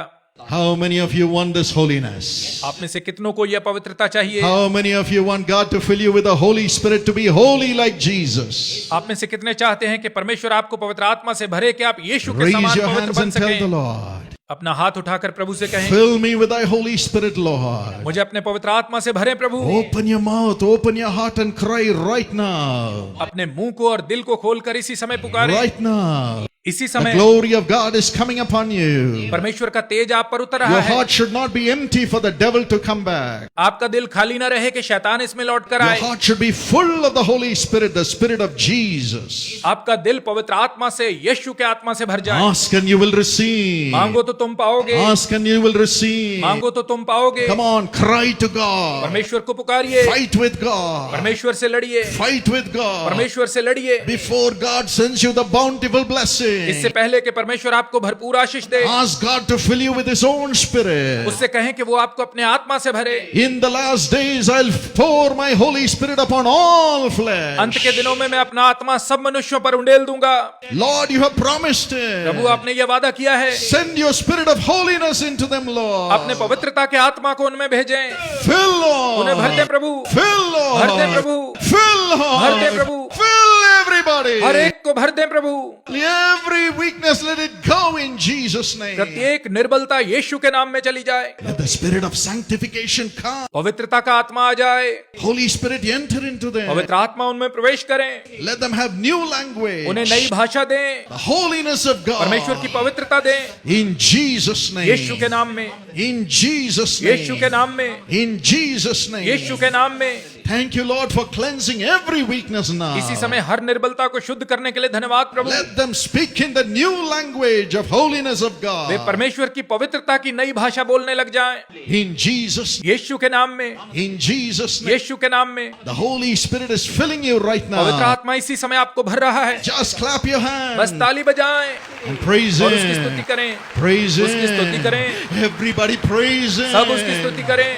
How many of you want this holiness? आप में से कितनों को यह पवित्रता चाहिए? How many of you want God to fill you with the Holy Spirit to be holy like Jesus? आप में से कितने चाहते हैं कि परमेश्वर आपको पवित्र आत्मा से भरे कि आप यीशु के Raise समान your पवित्र hands बन and tell the सकें? Lord. अपना हाथ उठाकर प्रभु से कहें, Fill me with thy Holy Spirit, Lord. मुझे अपने पवित्र आत्मा से भरे प्रभु। Open your mouth, open your heart and cry right now. अपने मुंह को और दिल को खोलकर इसी समय पुकारें। Right now. इसी The समय glory of God is coming upon you. परमेश्वर का तेज आप पर उतर रहा Your है। heart should not be empty for the devil to come back. आपका दिल खाली न रहे कि शैतान इसमें लौट कर Your आए। heart should be full of the Holy Spirit, the Spirit of Jesus. आपका दिल पवित्र आत्मा से, यीशु के आत्मा से भर जाए। Ask and you will receive. मांगो तो तुम पाओगे, Ask and you will receive. मांगो तो तुम पाओगे। Come on, cry to God. परमेश्वर को पुकारिए, Fight with God. परमेश्वर से लड़िए, Fight with God. परमेश्वर से लड़िए। Before God sends you the bountiful blessing, इससे पहले कि परमेश्वर आपको भरपूर आशीष दे, ask God to fill you with His own Spirit. उससे कहें कि वो आपको अपने आत्मा से भरे। In the last days, I'll pour my Holy Spirit upon all flesh. अंत के दिनों में मैं अपना आत्मा सब मनुष्यों पर उंडेल दूंगा। Lord, you have promised Prabhu it. आपने ये वादा किया है, Send your Spirit of holiness into them, Lord. अपने पवित्रता के आत्मा को उनमें भेजें। Fill, Lord. उन्हें भर दे प्रभु, Fill, Lord. भर दे प्रभु, Fill, भर दे Lord. प्रभु, Fill everybody. हर एक को भर दे प्रभु। Every weakness, let it go in Jesus' name. प्रत्येक निर्बलता यीशु के नाम में चली जाए। Let the Spirit of sanctification come. पवित्रता का आत्मा आ जाए, Holy Spirit enter into them. पवित्र आत्मा उनमें प्रवेश करें, Let them have new language. उन्हें नई भाषा दें, The holiness of God. परमेश्वर की पवित्रता दें। In Jesus' name. यीशु के नाम में, In Jesus' name. यीशु के नाम में, In Jesus' name. यीशु के नाम में। Thank you, Lord, for cleansing every weakness now. इसी समय हर निर्बलता को शुद्ध करने के लिए धन्यवाद प्रभु। Let them speak in the new language of holiness of God. वे परमेश्वर की पवित्रता की नई भाषा बोलने लग जाएं। In Jesus' name. यीशु के नाम में, In Jesus' name. यीशु के नाम में। The Holy Spirit is filling you right पवित्र now. आत्मा इसी समय आपको भर रहा है। Just clap your बस hands ताली बजाएं and praise और उसकी स्तुति Him. करें। Praise उसकी स्तुति Him. करें। Everybody praise सब उसकी स्तुति Him. करें।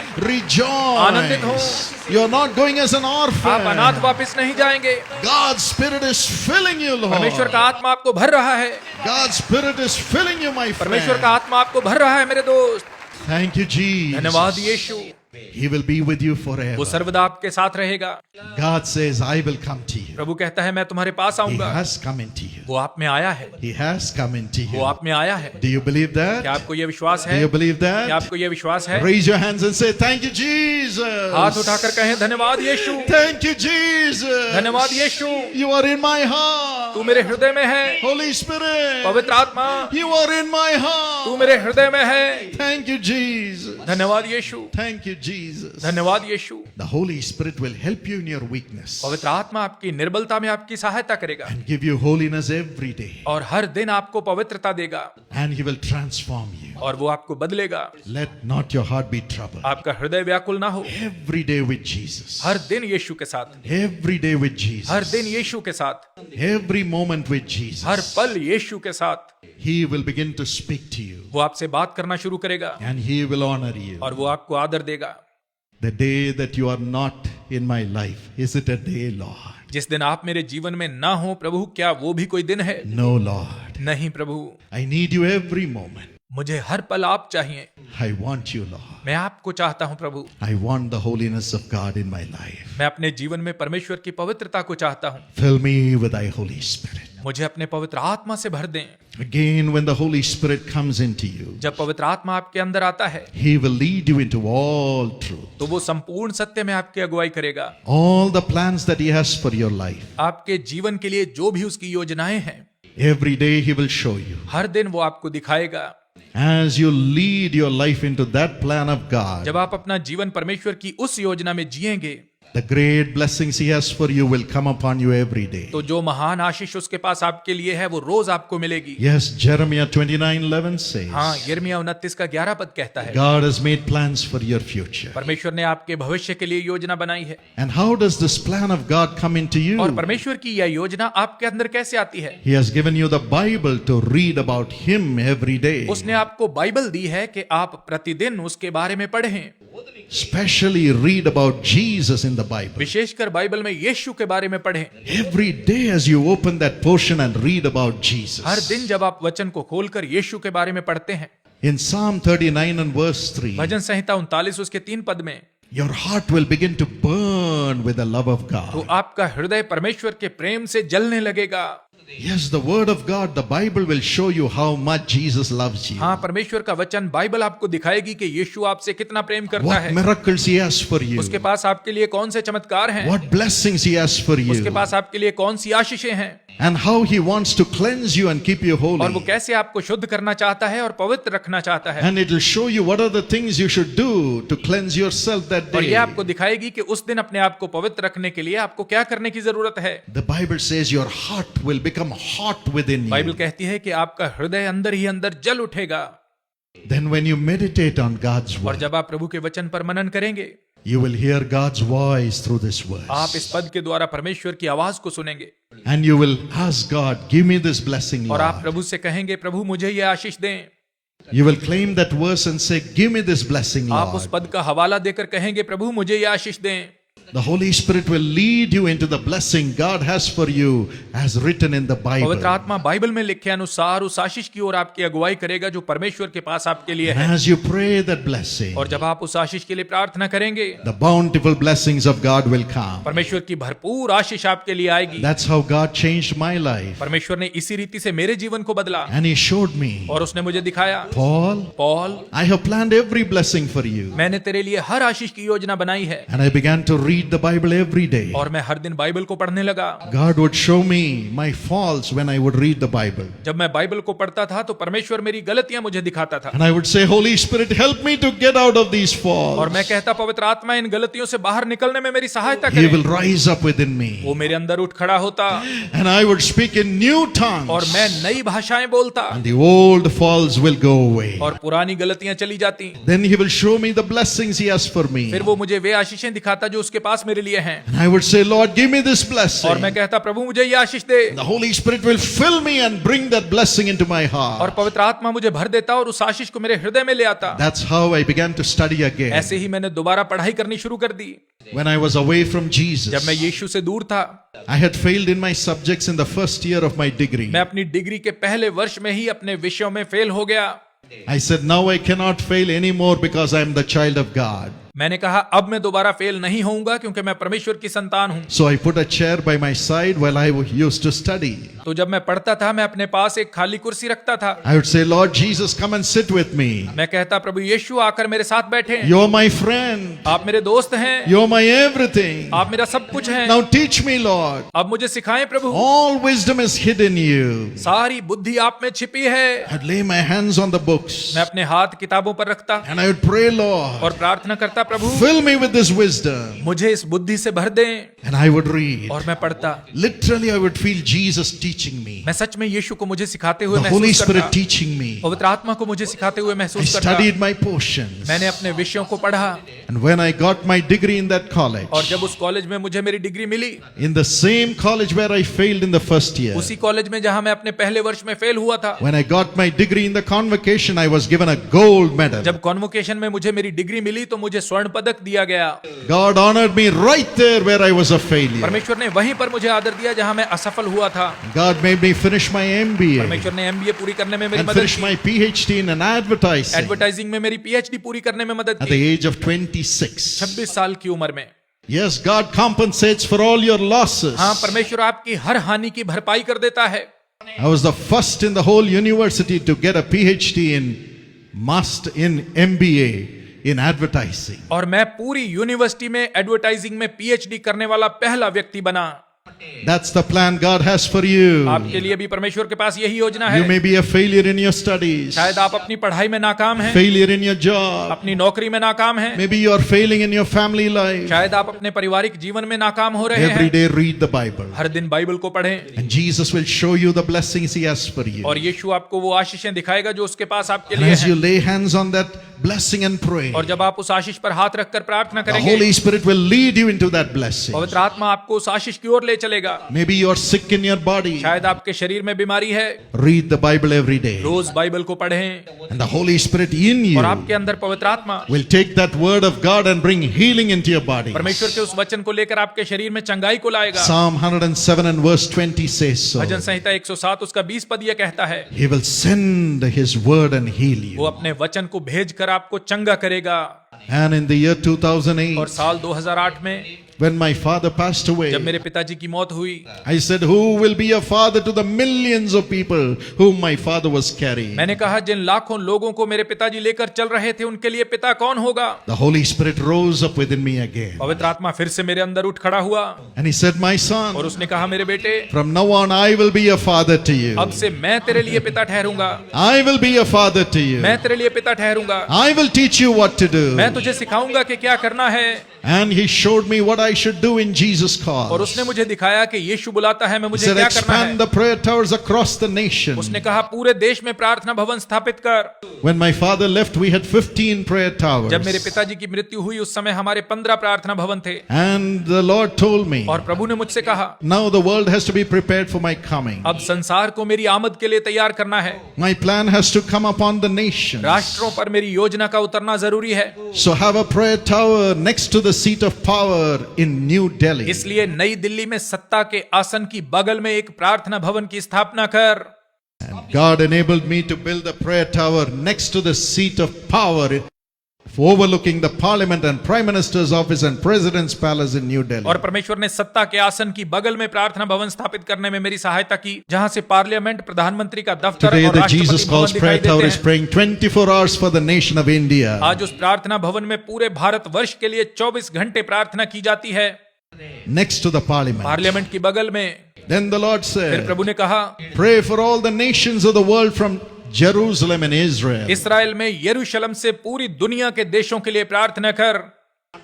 आनंदित हो। Rejoice. You're not going as an आप अनाथ orphan. वापस नहीं जाएंगे। God's Spirit is filling you, परमेश्वर का Lord. आत्मा आपको भर रहा है। God's Spirit is filling you, my परमेश्वर का friend. आत्मा आपको भर रहा है मेरे दोस्त। Thank you, धन्यवाद Jesus. Yeshu, He will be with you वो forever. सर्वदा आपके साथ रहेगा। God says, I will come to you. प्रभु कहता है मैं तुम्हारे पास He आऊंगा। has come into you. वो आप में आया है, He has come into वो you. आप में आया है। Do you believe क्या that? आपको ये विश्वास Do है? you believe क्या that? आपको ये विश्वास है? Raise your hands and say, Thank you, हाथ Jesus. उठाकर कहें धन्यवाद यीशु, Thank you, Jesus. धन्यवाद यीशु, You are in my heart. तू मेरे हृदय में है। Holy Spirit. पवित्र आत्मा, You are in my तू heart. मेरे हृदय में है। Thank you, Jesus. धन्यवाद यीशु, Thank you, Jesus. धन्यवाद यीशु। The Holy Spirit will help you in your weakness पवित्र आत्मा आपकी निर्बलता में आपकी सहायता करेगा and give you holiness every day. और हर दिन आपको पवित्रता देगा And He will transform you. और वो आपको बदलेगा। Let not your heart be troubled. आपका हृदय व्याकुल ना हो। Every day with Jesus. हर दिन यीशु के साथ, Every day with her Jesus. दिन यीशु के साथ, Every moment with her Jesus. पल यीशु के साथ। He will begin to speak to you वो आपसे बात करना शुरू करेगा and He will honor you. और वो आपको आदर देगा। The day that you are not in my life, is it a day, Lord? जिस दिन आप मेरे जीवन में ना हो प्रभु, क्या वो भी कोई दिन है? No, Lord. नहीं प्रभु, I need you every moment. मुझे हर पल आप चाहिए। I want you, Lord. मैं आपको चाहता हूँ प्रभु। I want the holiness of God in my life. मैं अपने जीवन में परमेश्वर की पवित्रता को चाहता हूँ। Fill me with thy Holy Spirit. मुझे अपने पवित्र आत्मा से भर दें। Again, when the Holy Spirit comes into you, जब पवित्र आत्मा आपके अंदर आता है He will lead you into all truth. तो वो संपूर्ण सत्य में आपकी अगुवाई करेगा। All the plans that He has for your life. आपके जीवन के लिए जो भी उसकी योजनाएं हैं, Every day He will show you. हर दिन वो आपको दिखाएगा। As you lead your life into that plan of God, जब आप अपना जीवन परमेश्वर की उस योजना में जिएंगे the great blessings He has for you will come upon you every day. तो जो महान आशीष उसके पास आपके लिए है वो रोज आपको मिलेगी। Yes, Jeremiah 29:11 says, हाँ, यिर्मयाह 29 का 11 पद कहता है, God has made plans for your future. परमेश्वर ने आपके भविष्य के लिए योजना बनाई है। And how does this plan of God come into और you? परमेश्वर की यह योजना आपके अंदर कैसे आती है? He has given you the Bible to read about Him every day. उसने आपको बाइबल दी है कि आप प्रतिदिन उसके बारे में पढ़ें। Especially read about Jesus in the Bible. विशेषकर बाइबल में यीशु के बारे में पढ़ें। Every day as you open that portion and read about her Jesus. दिन जब आप वचन को खोलकर यीशु के बारे में पढ़ते हैं। In Psalm 39 and verse 3, भजन संहिता 39 उसके 3 पद में, your heart will begin to burn with the love of तो God. आपका हृदय परमेश्वर के प्रेम से जलने लगेगा। Yes, the word of God, the Bible will show you how much Jesus loves you. हाँ, परमेश्वर का वचन बाइबल आपको दिखाएगी कि यीशु आपसे कितना प्रेम करता What है। miracles he has for you. उसके पास आपके लिए कौन से चमत्कार हैं, What blessings he has for उसके you. पास आपके लिए कौन सी आशीषें हैं, And how he wants to cleanse you and keep you और वो holy. कैसे आपको शुद्ध करना चाहता है और पवित्र रखना चाहता है। And it will show you what are the things you should do to cleanse yourself that और ये day. आपको दिखाएगी कि उस दिन अपने आप को पवित्र रखने के लिए आपको क्या करने की जरूरत है। The Bible says your heart will become hot within Bible you. कहती है कि आपका हृदय अंदर ही अंदर जल उठेगा। Then when you meditate on God's और word, जब आप प्रभु के वचन पर मनन करेंगे, you will hear God's voice through this आप इस verse. पद के द्वारा परमेश्वर की आवाज को सुनेंगे And you will ask God, give me this blessing, और आप Lord. प्रभु से कहेंगे, प्रभु मुझे ये आशीष दें। You will claim that verse and say, give me this blessing, आप उस Lord. पद का हवाला देकर कहेंगे, प्रभु मुझे ये आशीष दें। The Holy Spirit will lead you into the blessing God has for you as written in the पवित्र Bible. आत्मा बाइबल में लिखे अनुसार उस आशीष की ओर आपकी अगुवाई करेगा जो परमेश्वर के पास आपके लिए And है। as you pray that blessing, और जब आप उस आशीष के लिए प्रार्थना करेंगे, the bountiful blessings of God will come. परमेश्वर की भरपूर आशीष आपके लिए आएगी। That's how God changed my life. परमेश्वर ने इसी रीति से मेरे जीवन को बदला And He showed me, और उसने मुझे दिखाया, Paul, Paul, I have planned every blessing for you. मैंने तेरे लिए हर आशीष की योजना बनाई है। And I began to read the Bible every day. और मैं हर दिन बाइबल को पढ़ने लगा। God would show me my faults when I would read the Bible. जब मैं बाइबल को पढ़ता था तो परमेश्वर मेरी गलतियां मुझे दिखाता था And I would say, Holy Spirit, help me to get out of these और मैं faults. कहता, पवित्र आत्मा इन गलतियों से बाहर निकलने में मेरी सहायता He करे। will rise up within me. वो मेरे अंदर उठ खड़ा होता And I would speak in new और tongues. मैं नई भाषाएं बोलता And the old faults will go away. और पुरानी गलतियां चली जाती। Then He will show me the blessings He has for me. फिर वो मुझे वे आशीषें दिखाता जो उसके पास मेरे लिए हैं And I would say, Lord, give me this और blessing. मैं कहता, प्रभु मुझे ये आशीष दे। The Holy Spirit will fill me and bring that blessing into my और heart. पवित्र आत्मा मुझे भर देता और उस आशीष को मेरे हृदय में ले आता। That's how I began to study again. ऐसे ही मैंने दोबारा पढ़ाई करनी शुरू कर दी। When I was away from जब Jesus, मैं यीशु से दूर था, I had failed in my subjects in the first year of my degree. मैं अपनी डिग्री के पहले वर्ष में ही अपने विषयों में फेल हो गया। I said, now I cannot fail anymore because I am the child of God. मैंने कहा, अब मैं दोबारा फेल नहीं होऊंगा क्योंकि मैं परमेश्वर की संतान हूं। So I put a chair by my side while I used to study. तो जब मैं पढ़ता था, मैं अपने पास एक खाली कुर्सी रखता था। I would say, Lord Jesus, come and sit with me. मैं कहता, प्रभु यीशु आकर मेरे साथ बैठे। You're my friend. आप मेरे दोस्त हैं, You're my everything. आप मेरा सब कुछ हैं। Now teach me, Lord. अब मुझे सिखाएं प्रभु। All wisdom is hidden in you. सारी बुद्धि आप में छिपी है। I'd lay my hands on the books. मैं अपने हाथ किताबों पर रखता And I would pray, Lord, और प्रार्थना करता, प्रभु fill me with this wisdom. मुझे इस बुद्धि से भर दें। And I would read. और मैं पढ़ता। Literally, I would feel Jesus teaching me. मैं सच में यीशु को मुझे सिखाते हुए The Holy महसूस Spirit करता। teaching me. पवित्र आत्मा को मुझे सिखाते हुए I महसूस करता। studied my portions. मैंने अपने विषयों को पढ़ा And when I got my degree in that college, और जब उस कॉलेज में मुझे मेरी डिग्री मिली, in the same college where I failed in the first year, उसी कॉलेज में जहां मैं अपने पहले वर्ष में फेल हुआ था, when I got my degree in the convocation, I was given a gold medal. जब कॉन्वोकेशन में मुझे मेरी डिग्री मिली तो मुझे स्वर्ण पदक दिया गया। God honored me right there where I was a failure. परमेश्वर ने वहीं पर मुझे आदर दिया जहां मैं असफल हुआ था। God made me finish my MBA परमेश्वर ने एमबीए पूरी करने में मेरी and मदद finish की। my PhD in advertising advertising में मेरी पीएचडी पूरी करने में मदद at the की। age of 26. 26 साल की उम्र में। Yes, God compensates for all your losses. हाँ, परमेश्वर आपकी हर हानि की भरपाई कर देता है। I was the first in the whole university to get a PhD in MBA in advertising. और मैं पूरी यूनिवर्सिटी में एडवर्टाइजिंग में पीएचडी करने वाला पहला व्यक्ति बना। That's the plan God has for you. आपके लिए भी परमेश्वर के पास यही योजना है। You may be a failure in your studies, शायद आप अपनी पढ़ाई में नाकाम हैं, failure in your job. अपनी नौकरी में नाकाम हैं, Maybe you are failing in your family life. शायद आप अपने पारिवारिक जीवन में नाकाम हो रहे Every हैं। day read the Bible. हर दिन बाइबल को पढ़ें And Jesus will show you the blessings He has for you. और यीशु आपको वो आशीषें दिखाएगा जो उसके पास आपके And लिए as you हैं। lay hands on that blessing and pray, और जब आप उस आशीष पर हाथ रखकर प्रार्थना the करेंगे, Holy Spirit will lead you into that blessing. पवित्र आत्मा आपको उस आशीष की ओर ले चलेगा। Maybe you are sick in your body. शायद आपके शरीर में बीमारी है, Read the Bible every day. रोज बाइबल को पढ़ें And the Holy Spirit in you और आपके अंदर पवित्र आत्मा will take that word of God and bring healing into your body. परमेश्वर के उस वचन को लेकर आपके शरीर में चंगाई को लाएगा। Psalm 107 and verse 20 says so. भजन संहिता 107 उसका 20 पद यह कहता है, He will send His word and heal वो you. अपने वचन को भेजकर आपको चंगा करेगा। And in the year 2008, और साल 2008 में When my father passed away, जब मेरे पिताजी की मौत हुई, I said, who will be a father to the millions of people whom my father was carrying? मैंने कहा जिन लाखों लोगों को मेरे पिताजी लेकर चल रहे थे उनके लिए पिता कौन होगा? The Holy Spirit rose up within me again. पवित्र आत्मा फिर से मेरे अंदर उठ खड़ा हुआ And he said, my son, और उसने कहा मेरे बेटे, from now on I will be a father to you. अब से मैं तेरे लिए पिता ठहरूंगा, I will be a father to you. मैं तेरे लिए पिता ठहरूंगा, I will teach you what to do. मैं तुझे सिखाऊंगा कि क्या करना है। And he showed me what I should do in Jesus' और cause. उसने मुझे दिखाया कि यीशु बुलाता है, मैं He मुझे said, क्या करना है। expand the prayer towers across the nation. उसने कहा पूरे देश में प्रार्थना भवन स्थापित कर। When my father left, we had 15 prayer towers. जब मेरे पिताजी की मृत्यु हुई उस समय हमारे 15 प्रार्थना भवन थे। And the Lord told me, और प्रभु ने मुझसे कहा now the world has to be prepared for my coming. अब संसार को मेरी आमद के लिए तैयार करना है। My plan has to come upon the nations. राष्ट्रों पर मेरी योजना का उतरना जरूरी है। So have a prayer tower next to the seat of power in New Delhi. इसलिए नई दिल्ली में सत्ता के आसन की बगल में एक प्रार्थना भवन की स्थापना कर। And God enabled me to build a prayer tower next to the seat of power overlooking the parliament and prime minister's office and president's palace in New Delhi. और परमेश्वर ने सत्ता के आसन की बगल में प्रार्थना भवन स्थापित करने में मेरी सहायता की, जहां से पार्लियामेंट, प्रधानमंत्री का दफ्तर Today और the राष्ट्रपति Jesus भवन Calls दिखाई prayer tower देते is हैं। praying 24 hours for the nation of India. आज उस प्रार्थना भवन में पूरे भारत वर्ष के लिए 24 घंटे प्रार्थना की जाती है, Next to the parliament. Parliament की बगल में। Then the Lord फिर said, प्रभु ने कहा pray for all the nations of the world from Jerusalem and Israel. Israel में यरूशलेम से पूरी दुनिया के देशों के लिए प्रार्थना कर।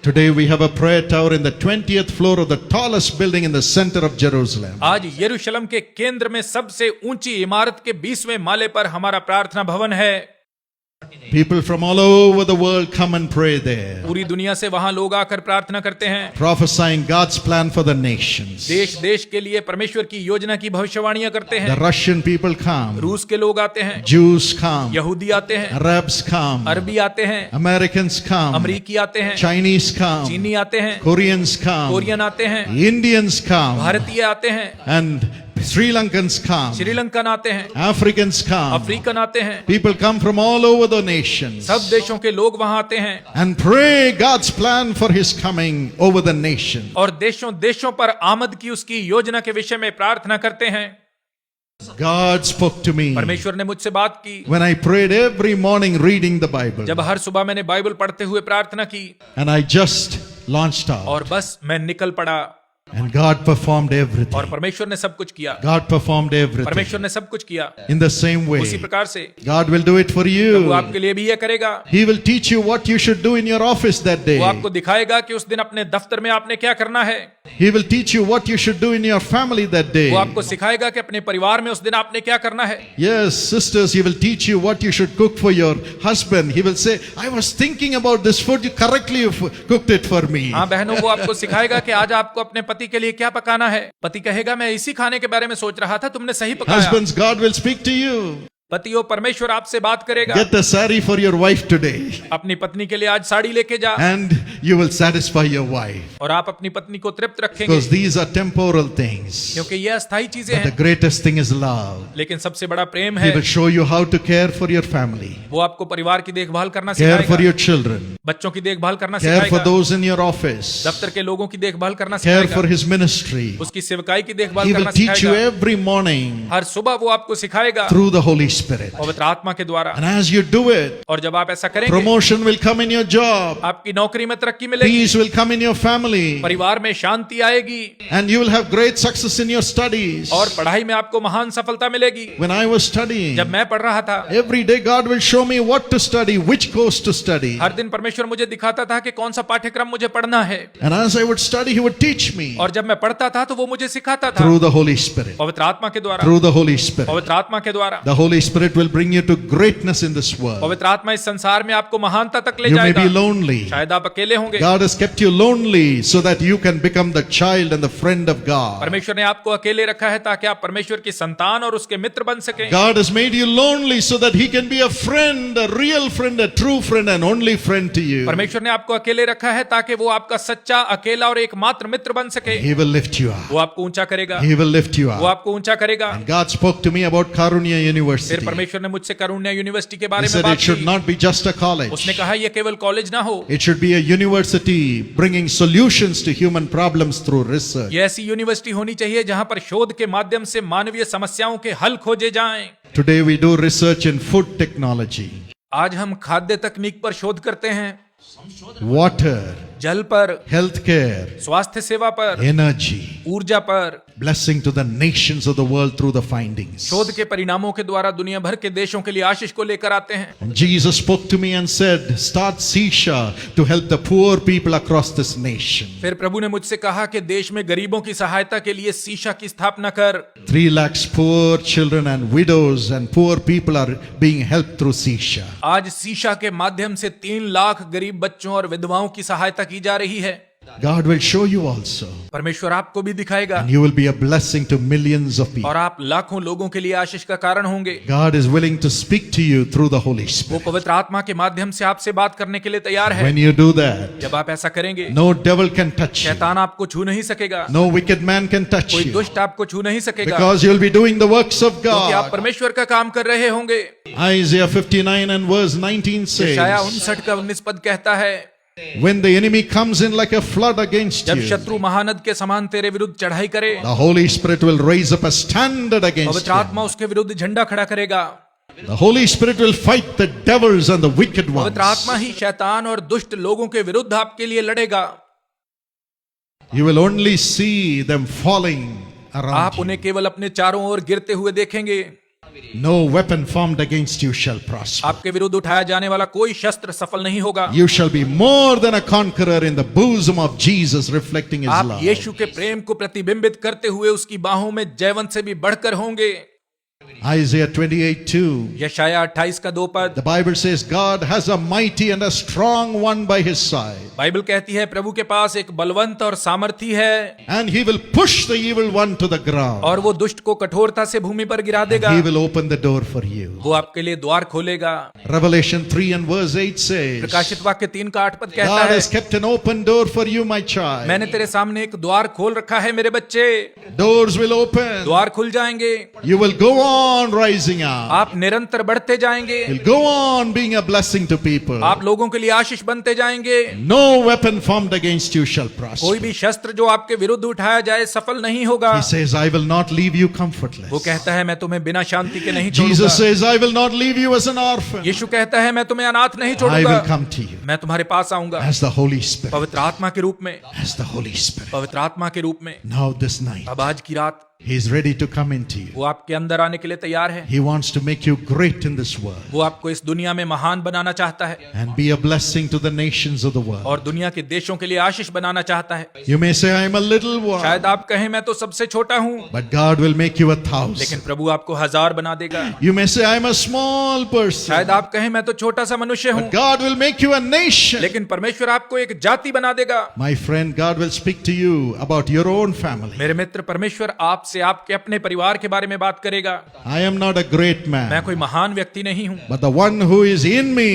Today we have a prayer tower in the 20th floor of the tallest building in the center of Jerusalem. आज यरूशलेम के केंद्र में सबसे ऊंची इमारत के 20वें माले पर हमारा प्रार्थना भवन है। People from all over the world come and pray there, पूरी दुनिया से वहां लोग आकर प्रार्थना करते हैं, prophesying God's plan for the nations. देश देश के लिए परमेश्वर की योजना की भविष्यवाणियां करते The हैं। Russian people come, रूस के लोग आते हैं, Jews come, यहूदी आते हैं, Arabs come, अरबी आते हैं, Americans come, अमरीकी आते हैं, Chinese come, चीनी आते हैं, Koreans come, कोरियन आते हैं, Indians come, भारतीय आते हैं, and Sri Lankans come, Sri Lankan आते हैं, Africans come. अफ्रीकन आते हैं। People come from all over the nations सब देशों के लोग वहां आते हैं and pray God's plan for His coming over the nation. और देशों देशों पर आमद की उसकी योजना के विषय में प्रार्थना करते हैं। God spoke to me परमेश्वर ने मुझसे बात की when I prayed every morning reading the Bible, जब हर सुबह मैंने बाइबल पढ़ते हुए प्रार्थना की and I just launched out, और बस मैं निकल पड़ा and God performed और everything. परमेश्वर ने सब कुछ किया। God performed everything. परमेश्वर ने सब कुछ किया। In the same उसी way, प्रकार से God will do it for वो you. आपके लिए भी ये करेगा। He will teach you what you should do in your office that day. वो आपको दिखाएगा कि उस दिन अपने दफ्तर में आपने क्या करना है। He will teach you what you should do in your family that day. वो आपको सिखाएगा कि अपने परिवार में उस दिन आपने क्या करना है। Yes, sisters, He will teach you what you should cook for your husband. He will say, I was thinking about this food, you correctly cooked it for me. हाँ बहनों, वो आपको सिखाएगा कि आज आपको अपने पति के लिए क्या पकाना है। पति कहेगा मैं इसी खाने के बारे में सोच रहा था, तुमने सही पकाया। Husbands, God will speak to you. पतियों, परमेश्वर आपसे बात करेगा। Get a sari for your wife today, अपनी पत्नी के लिए आज साड़ी लेके जा and you will satisfy your wife. और आप अपनी पत्नी को तृप्त रखेंगे, Because these are temporal things. क्योंकि ये अस्थायी चीजें But the हैं। greatest thing is love. लेकिन सबसे बड़ा प्रेम He है। will show you how to care for your family, वो आपको परिवार की देखभाल करना care for सिखाएगा, your children, बच्चों की देखभाल करना care for सिखाएगा, those in your office, दफ्तर के लोगों की देखभाल करना care for सिखाएगा, His ministry. उसकी सेवकाई की देखभाल He will करना teach you सिखाएगा। every morning हर सुबह वो आपको सिखाएगा through the Holy Spirit. पवित्र आत्मा के द्वारा। And as you do it, और जब आप ऐसा करेंगे, promotion will come in your job, आपकी नौकरी में तरक्की मिलेगी, peace will come in your family, परिवार में शांति आएगी and you will have great success in your studies. और पढ़ाई में आपको महान सफलता मिलेगी। When I was studying, जब मैं पढ़ रहा था, every day God will show me what to study, which course to study. हर दिन परमेश्वर मुझे दिखाता था कि कौन सा पाठ्यक्रम मुझे पढ़ना है, And as I would study, He would teach me और जब मैं पढ़ता था तो वो मुझे सिखाता था through the Holy Spirit. पवित्र आत्मा के द्वारा। Through the Holy Spirit. पवित्र आत्मा के द्वारा The Holy Spirit will bring you to greatness in this world. पवित्र आत्मा इस संसार में आपको महानता तक ले You may जाएगा। be lonely. शायद आप अकेले होंगे। God has kept you lonely so that you can become the child and the friend of God. परमेश्वर ने आपको अकेले रखा है ताकि आप परमेश्वर की संतान और उसके मित्र बन सकें। God has made you lonely so that He can be a friend, a real friend, a true friend, and only friend to you. परमेश्वर ने आपको अकेले रखा है ताकि वो आपका सच्चा, अकेला और एकमात्र मित्र बन सके। He will lift you up. वो आपको ऊंचा करेगा, He will lift you वो up. आपको ऊंचा करेगा। God spoke to me about Karunya University. फिर University. परमेश्वर ने मुझसे कारुण्या यूनिवर्सिटी के He बारे में said बात it should की। not be just a college. उसने कहा यह केवल कॉलेज ना हो, It should be a university bringing solutions to human problems through research. यह ऐसी यूनिवर्सिटी होनी चाहिए जहां पर शोध के माध्यम से मानवीय समस्याओं के हल खोजे जाएं। Today we do research in food technology, आज हम खाद्य तकनीक पर शोध करते हैं, water, जल पर, healthcare, स्वास्थ्य सेवा पर, energy, ऊर्जा पर। blessing to the nations of the world through the findings. शोध के परिणामों के द्वारा दुनिया भर के देशों के लिए आशीष को लेकर आते हैं। And Jesus spoke to me and said, start Sisha to help the poor people across this nation. फिर प्रभु ने मुझसे कहा कि देश में गरीबों की सहायता के लिए सीशा की स्थापना कर। 3 lakhs poor children and widows and poor people are being helped through Sisha. आज सीशा के माध्यम से 3 लाख गरीब बच्चों और विधवाओं की सहायता की जा रही है। God will show you also. परमेश्वर आपको भी दिखाएगा And you will be a blessing to millions of people. और आप लाखों लोगों के लिए आशीष का कारण होंगे। God is willing to speak to you through the Holy वो Spirit. पवित्र आत्मा के माध्यम से आपसे बात करने के लिए तैयार है। When you do that, जब आप ऐसा करेंगे, no devil can touch you. शैतान आपको छू नहीं सकेगा, No wicked man can touch कोई you. दुष्ट आपको छू नहीं सकेगा, Because you'll be doing the works of क्योंकि आप God. परमेश्वर का काम कर रहे होंगे। Isaiah 59 and verse 19 यशायाह says, 59 का 19 पद कहता है, when the enemy comes in like a flood against जब you, शत्रु महानद के समान तेरे विरुद्ध चढ़ाई करे, the Holy Spirit will raise up a standard against पवित्र you. आत्मा उसके विरुद्ध झंडा खड़ा करेगा। The Holy Spirit will fight the devils and the wicked ones. पवित्र आत्मा ही शैतान और दुष्ट लोगों के विरुद्ध आपके लिए लड़ेगा। You will only see them falling around आप you. उन्हें केवल अपने चारों ओर गिरते हुए देखेंगे। No weapon formed against you shall prosper. आपके विरुद्ध उठाया जाने वाला कोई शस्त्र सफल नहीं होगा। You shall be more than a conqueror in the bosom of Jesus, reflecting His आप love. यीशु के प्रेम को प्रतिबिंबित करते हुए उसकी बाहों में जयवंत से भी बढ़कर होंगे। Isaiah 28:2. यशायाह 28 का 2 पद, The Bible says God has a mighty and a strong one by His side, Bible कहती है प्रभु के पास एक बलवंत और सामर्थी है and He will push the evil one to the ground. और वो दुष्ट को कठोरता से भूमि पर गिरा देगा। He will open the door for you. वो आपके लिए द्वार खोलेगा। Revelation 3 and verse 8 says, प्रकाशित वाक्य 3 का 8 पद कहता God है, has kept an open door for you, my child. मैंने तेरे सामने एक द्वार खोल रखा है मेरे बच्चे। Doors will open. द्वार खुल जाएंगे, You will go on rising up. आप निरंतर बढ़ते जाएंगे, You'll go on being a blessing to people. आप लोगों के लिए आशीष बनते जाएंगे। No weapon formed against you shall prosper. कोई भी शस्त्र जो आपके विरुद्ध उठाया जाए सफल नहीं होगा। He says, I will not leave you comfortless. वो कहता है मैं तुम्हें बिना शांति के नहीं Jesus छोड़ूंगा। says, I will not leave you as an orphan. यीशु कहता है मैं तुम्हें अनाथ नहीं I छोड़ूंगा, will come to you मैं तुम्हारे पास आऊंगा as the Holy Spirit. पवित्र आत्मा के रूप में। As the Holy Spirit. पवित्र आत्मा के रूप में Now this night, अब आज की रात He is ready to come into you. वो आपके अंदर आने के लिए तैयार है। He wants to make you great in this world वो आपको इस दुनिया में महान बनाना चाहता है and be a blessing to the nations of the world. और दुनिया के देशों के लिए आशीष बनाना चाहता है। You may say, I am a little one, शायद आप कहें मैं तो सबसे छोटा हूँ, but God will make you 1,000. लेकिन प्रभु आपको 1000 बना देगा। You may say, I am a small person, शायद आप कहें मैं तो छोटा सा मनुष्य हूँ, but God will make you a nation. लेकिन परमेश्वर आपको एक जाति बना देगा। My friend, God will speak to you about your own family. मेरे मित्र, परमेश्वर आपसे आपके अपने परिवार के बारे में बात करेगा। I am not a great मैं man, कोई महान व्यक्ति नहीं हूँ, but the one who is in me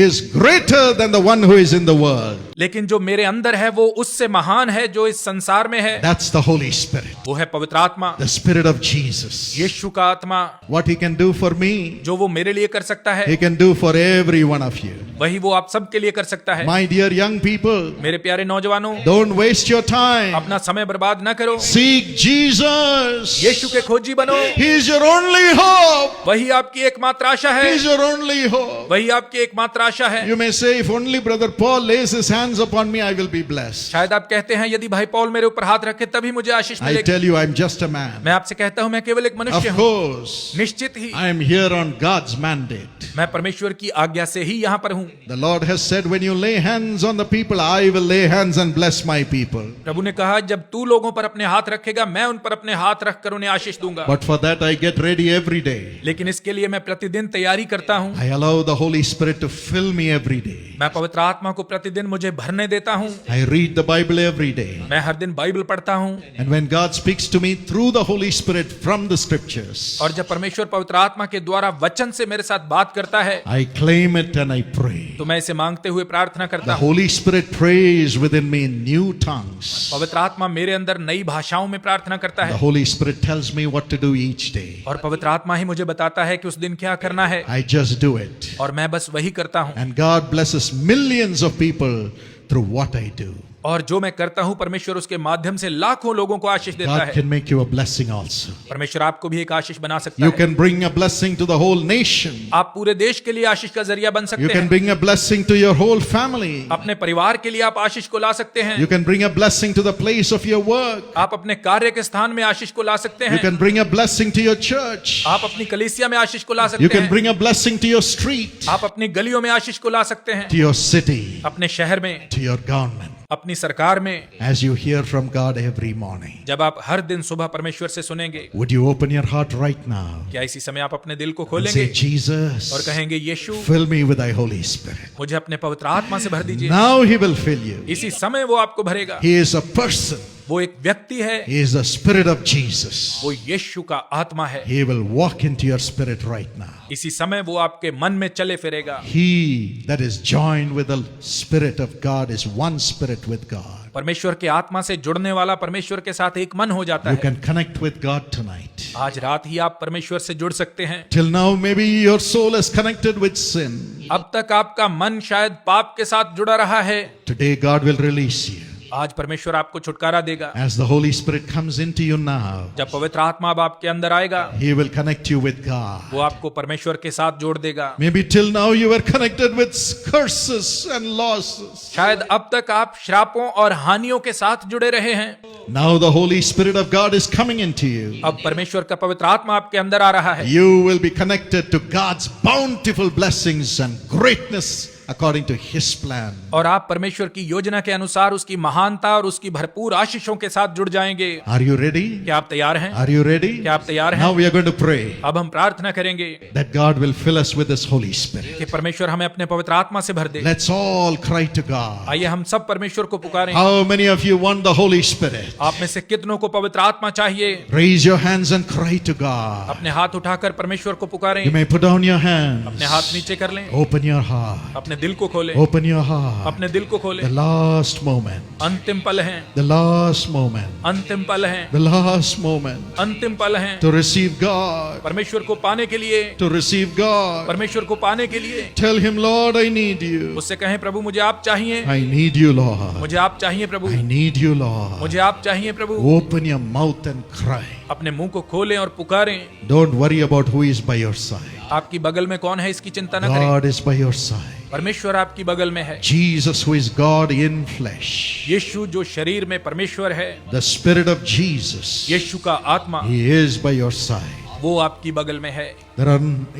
is greater than the one who is in the world. लेकिन जो मेरे अंदर है वो उससे महान है जो इस संसार में है। That's the Holy Spirit, वो है पवित्र आत्मा, the Spirit of Jesus. यीशु का आत्मा। What He can do for me, जो वो मेरे लिए कर सकता है He can do for every one of you. वही वो आप सबके लिए कर सकता है। My dear young people, मेरे प्यारे नौजवानों, don't waste your time. अपना समय बर्बाद न करो, Seek Jesus. यीशु के खोजी बनो। He is your only hope. वही आपकी एकमात्र आशा He है, is your only hope. वही आपकी एकमात्र आशा है। You may say, if only Brother Paul lays his hands upon me, I will be blessed. शायद आप कहते हैं यदि भाई पौल मेरे ऊपर हाथ रखे तभी मुझे आशीष I मिलेगी। tell you, I'm just a man. मैं आपसे कहता हूं मैं केवल एक Of मनुष्य हूं। course, निश्चित ही I am here on God's mandate. मैं परमेश्वर की आज्ञा से ही यहाँ पर हूँ। The Lord has said, when you lay hands on the people, I will lay hands and bless my people. प्रभु ने कहा जब तू लोगों पर अपने हाथ रखेगा मैं उन पर अपने हाथ रखकर उन्हें आशीष दूंगा। But for that, I get ready every day. लेकिन इसके लिए मैं प्रतिदिन तैयारी करता हूँ। I allow the Holy Spirit to fill me every day. मैं पवित्र आत्मा को प्रतिदिन मुझे भरने देता हूँ। I read the Bible every day. मैं हर दिन बाइबल पढ़ता हूँ। And when God speaks to me through the Holy Spirit from the scriptures, और जब परमेश्वर पवित्र आत्मा के द्वारा वचन से मेरे साथ बात करता करता है, I claim it and I pray. तो मैं इसे मांगते हुए प्रार्थना The करता हूँ। Holy Spirit prays within me in new tongues. पवित्र आत्मा मेरे अंदर नई भाषाओं में प्रार्थना करता The है, Holy Spirit tells me what to do each day. और पवित्र आत्मा ही मुझे बताता है कि उस दिन क्या करना है, I just do it. और मैं बस वही करता हूँ। And God blesses millions of people through what I do. और जो मैं करता हूँ परमेश्वर उसके माध्यम से लाखों लोगों को आशीष देता God है। can make you a blessing also. परमेश्वर आपको भी एक आशीष बना सकता You है। can bring a blessing to the whole nation. आप पूरे देश के लिए आशीष का जरिया बन You सकते can हैं। bring a blessing to your whole family. अपने परिवार के लिए आप आशीष को ला सकते हैं। You can bring a blessing to the place of your work. आप अपने कार्य के स्थान में आशीष को ला सकते You हैं। can bring a blessing to your church. आप अपनी कलीसिया में आशीष को ला You सकते can हैं। bring a blessing to your street, आप अपनी गलियों में आशीष को ला सकते हैं, to your city, अपने शहर में, to your government. अपनी सरकार में। As you hear from God every morning, जब आप हर दिन सुबह परमेश्वर से सुनेंगे, would you open your heart right now क्या इसी समय आप अपने दिल को and खोलेंगे say, Jesus, और कहेंगे, यीशु fill me with thy Holy Spirit. मुझे अपने पवित्र आत्मा से भर दीजिए। Now he will fill you. इसी समय वो आपको भरेगा। He is a person. वो एक व्यक्ति है, He is the Spirit of Jesus. वो यीशु का आत्मा है। He will walk into your spirit right now. इसी समय वो आपके मन में चले फिरेगा। He that is joined with the Spirit of God is one spirit with God. परमेश्वर के आत्मा से जुड़ने वाला परमेश्वर के साथ एक मन हो जाता You है। can connect with God tonight. आज रात ही आप परमेश्वर से जुड़ सकते हैं। Till now, maybe your soul is connected with sin. अब तक आपका मन शायद पाप के साथ जुड़ा रहा है। Today, God will release you. आज परमेश्वर आपको छुटकारा देगा। As the Holy Spirit comes into you now, जब पवित्र आत्मा अब आपके अंदर आएगा, He will connect you with God. वो आपको परमेश्वर के साथ जोड़ देगा। Maybe till now you were connected with curses and losses. शायद अब तक आप श्रापों और हानियों के साथ जुड़े रहे हैं। Now the Holy Spirit of God is coming into you. अब परमेश्वर का पवित्र आत्मा आपके अंदर आ रहा है। You will be connected to God's bountiful blessings and greatness according to His plan. और आप परमेश्वर की योजना के अनुसार उसकी महानता और उसकी भरपूर आशीषों के साथ जुड़ जाएंगे। Are you ready? क्या आप तैयार हैं? Are you ready? क्या आप तैयार हैं? Now we are going to pray अब हम प्रार्थना करेंगे that God will fill us with His Holy Spirit. कि परमेश्वर हमें अपने पवित्र आत्मा से भर दे। Let's all cry to God. आइए हम सब परमेश्वर को पुकारें। How many of you want the Holy Spirit? आप में से कितनों को पवित्र आत्मा चाहिए? Raise your hands and cry to God. अपने हाथ उठाकर परमेश्वर को पुकारें। You may put down your hands. अपने हाथ नीचे कर लें। Open your heart. अपने दिल को खोलें। Open your heart. अपने दिल को खोलें। The last moment. अंतिम पल हैं। The last moment. अंतिम पल हैं। The last moment. अंतिम पल हैं। To receive God. परमेश्वर को पाने के लिए, To receive God. परमेश्वर को पाने के लिए Tell Him, Lord, I need you. उससे कहें, प्रभु मुझे आप चाहिए। I need you, Lord. मुझे आप चाहिए प्रभु। I need you, Lord. मुझे आप चाहिए प्रभु। Open your mouth and cry. अपने मुंह को खोलें और पुकारें। Don't worry about who is by your side. आपकी बगल में कौन है इसकी चिंता न करें। God is by your side. परमेश्वर आपकी बगल में है। Jesus, who is God in flesh. यीशु जो शरीर में परमेश्वर है, The Spirit of Jesus. यीशु का आत्मा, He is by your side. वो आपकी बगल में है।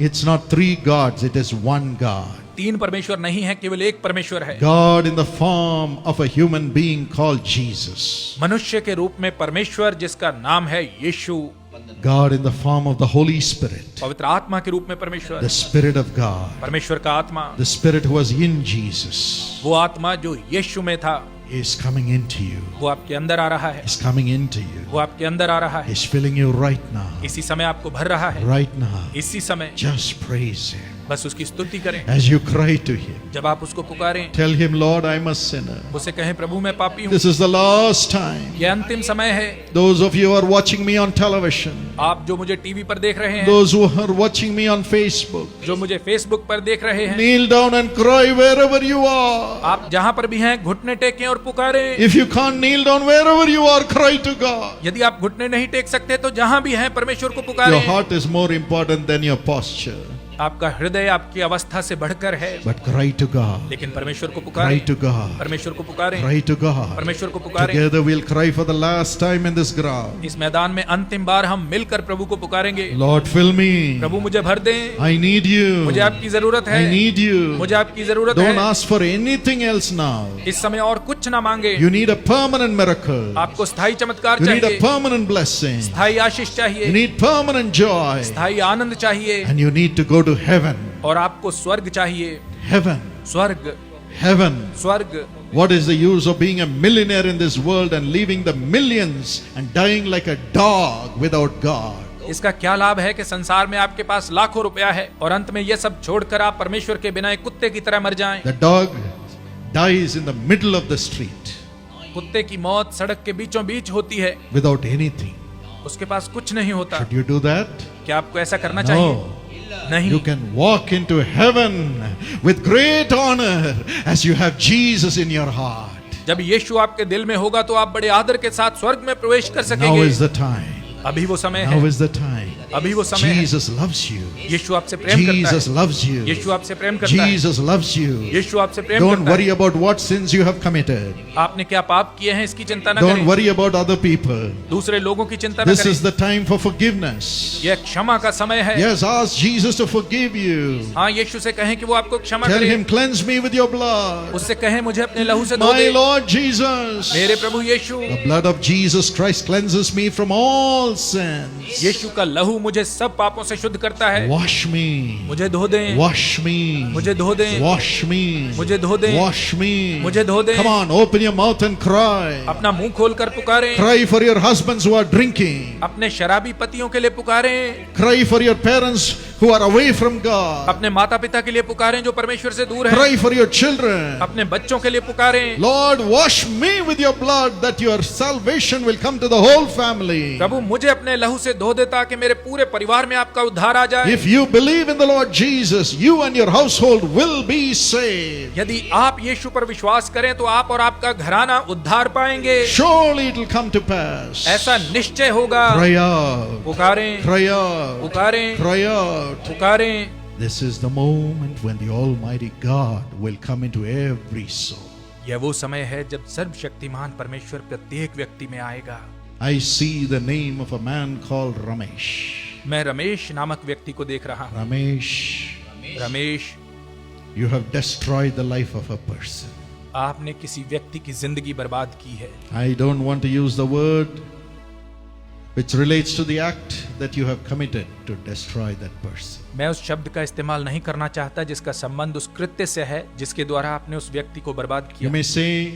It's not three gods, it is one God. तीन परमेश्वर नहीं है, केवल एक परमेश्वर है। God in the form of a human being called Jesus. मनुष्य के रूप में परमेश्वर जिसका नाम है यीशु। God in the form of the Holy Spirit. पवित्र आत्मा के रूप में परमेश्वर, The Spirit of God. परमेश्वर का आत्मा, The Spirit who was in Jesus वो आत्मा जो यीशु में था, is coming into you. वो आपके अंदर आ रहा है। Is coming into you. वो आपके अंदर आ रहा है। Is filling you right now. इसी समय आपको भर रहा है। Right now. इसी समय Just praise Him. बस उसकी स्तुति करें। As you cry to Him, जब आप उसको पुकारें, tell Him, Lord, I'm a sinner. उसे कहें, प्रभु मैं पापी हूँ। This is the last time. ये अंतिम समय है। Those of you who are watching me on television, आप जो मुझे टीवी पर देख रहे हैं, those who are watching me on Facebook, जो मुझे फेसबुक पर देख रहे हैं, kneel down and cry wherever you are. आप जहाँ पर भी हैं घुटने टेकें और पुकारें। If you can't kneel down wherever you are, cry to God. यदि आप घुटने नहीं टेक सकते तो जहाँ भी हैं परमेश्वर को Your पुकारें। heart is more important than your posture. आपका हृदय आपकी अवस्था से बढ़कर है, But cry to God. लेकिन परमेश्वर को Cry पुकारें। to God. परमेश्वर को पुकारें। Cry to God. परमेश्वर को पुकारें। Together we'll cry for the last time in this ground. इस मैदान में अंतिम बार हम मिलकर प्रभु को पुकारेंगे। Lord, fill me. प्रभु मुझे भर दें। I need you. मुझे आपकी जरूरत है। I need you. मुझे आपकी जरूरत Don't है। ask for anything else now. इस समय और कुछ ना मांगे। You need a permanent miracle. आपको स्थायी चमत्कार You need a चाहिए, permanent blessing. स्थायी आशीष You चाहिए, need permanent joy. स्थायी आनंद चाहिए, And you need to go to heaven. और आपको स्वर्ग चाहिए। Heaven. स्वर्ग, Heaven. स्वर्ग। What is the use of being a millionaire in this world and leaving the millions and dying like a dog without God? इसका क्या लाभ है कि संसार में आपके पास लाखों रुपया है और अंत में यह सब छोड़कर आप परमेश्वर के बिना एक कुत्ते की तरह मर जाएं। The dog dies in the middle of the street कुत्ते की मौत सड़क के बीचों बीच होती है, without anything. उसके पास कुछ नहीं होता। Should you do that? क्या आपको ऐसा करना No. चाहिए? नहीं। You can walk into heaven with great honor as you have Jesus in your heart. जब यीशु आपके दिल में होगा तो आप बड़े आदर के साथ स्वर्ग में प्रवेश कर Now सकेंगे। is the time. अभी वो समय Now है, is the time. अभी वो समय है। Jesus loves you. यीशु आपसे प्रेम करता Jesus है। loves you. यीशु आपसे प्रेम करता है। Jesus loves you. यीशु आपसे प्रेम Don't करता worry है। about what sins you have committed. आपने क्या पाप किए हैं इसकी चिंता न Don't करें। worry about other people. दूसरे लोगों की चिंता न This करें। is the time for forgiveness. यह क्षमा का समय है। Yes, ask Jesus to forgive you. हाँ, यीशु से कहें कि वो आपको क्षमा Tell करे। him, cleanse me with your blood. उससे कहें मुझे अपने लहू से धो My दे। Lord Jesus. मेरे प्रभु यीशु, The blood of Jesus Christ cleanses me from all sins. यीशु का लहू मुझे सब पापों से शुद्ध करता है। Wash me. मुझे धो दें। Wash me. मुझे धो दें। Wash me. मुझे धो दें। Wash me. मुझे धो दें। Come on, open your mouth and cry. अपना मुंह खोलकर पुकारें। Cry for your husbands who are drinking. अपने शराबी पतियों के लिए पुकारें। Cry for your parents who are away from God. अपने माता पिता के लिए पुकारें जो परमेश्वर से दूर हैं। Cry for your children. अपने बच्चों के लिए पुकारें। Lord, wash me with your blood that your salvation will come to the whole family. प्रभु मुझे अपने लहू से धो दे ताकि मेरे पूरे परिवार में आपका उद्धार आ जाए। If you believe in the Lord Jesus, you and your household will be saved. यदि आप यीशु पर विश्वास करें तो आप और आपका घराना उद्धार पाएंगे। Surely it will come to pass. ऐसा निश्चय होगा। Cry out. पुकारें, Cry out. पुकारें, Cry out. पुकारें। This is the moment when the Almighty God will come into every soul. यह वो समय है जब सर्वशक्तिमान परमेश्वर प्रत्येक व्यक्ति में आएगा। I see the name of a man called Ramesh. मैं रमेश नामक व्यक्ति को देख रहा हूँ। Ramesh, Ramesh, you have destroyed the life of a person. आपने किसी व्यक्ति की जिंदगी बर्बाद की है। I don't want to use the word which relates to the act that you have committed to destroy that person. मैं उस शब्द का इस्तेमाल नहीं करना चाहता जिसका संबंध उस कृत्य से है जिसके द्वारा आपने उस व्यक्ति को बर्बाद You किया। may say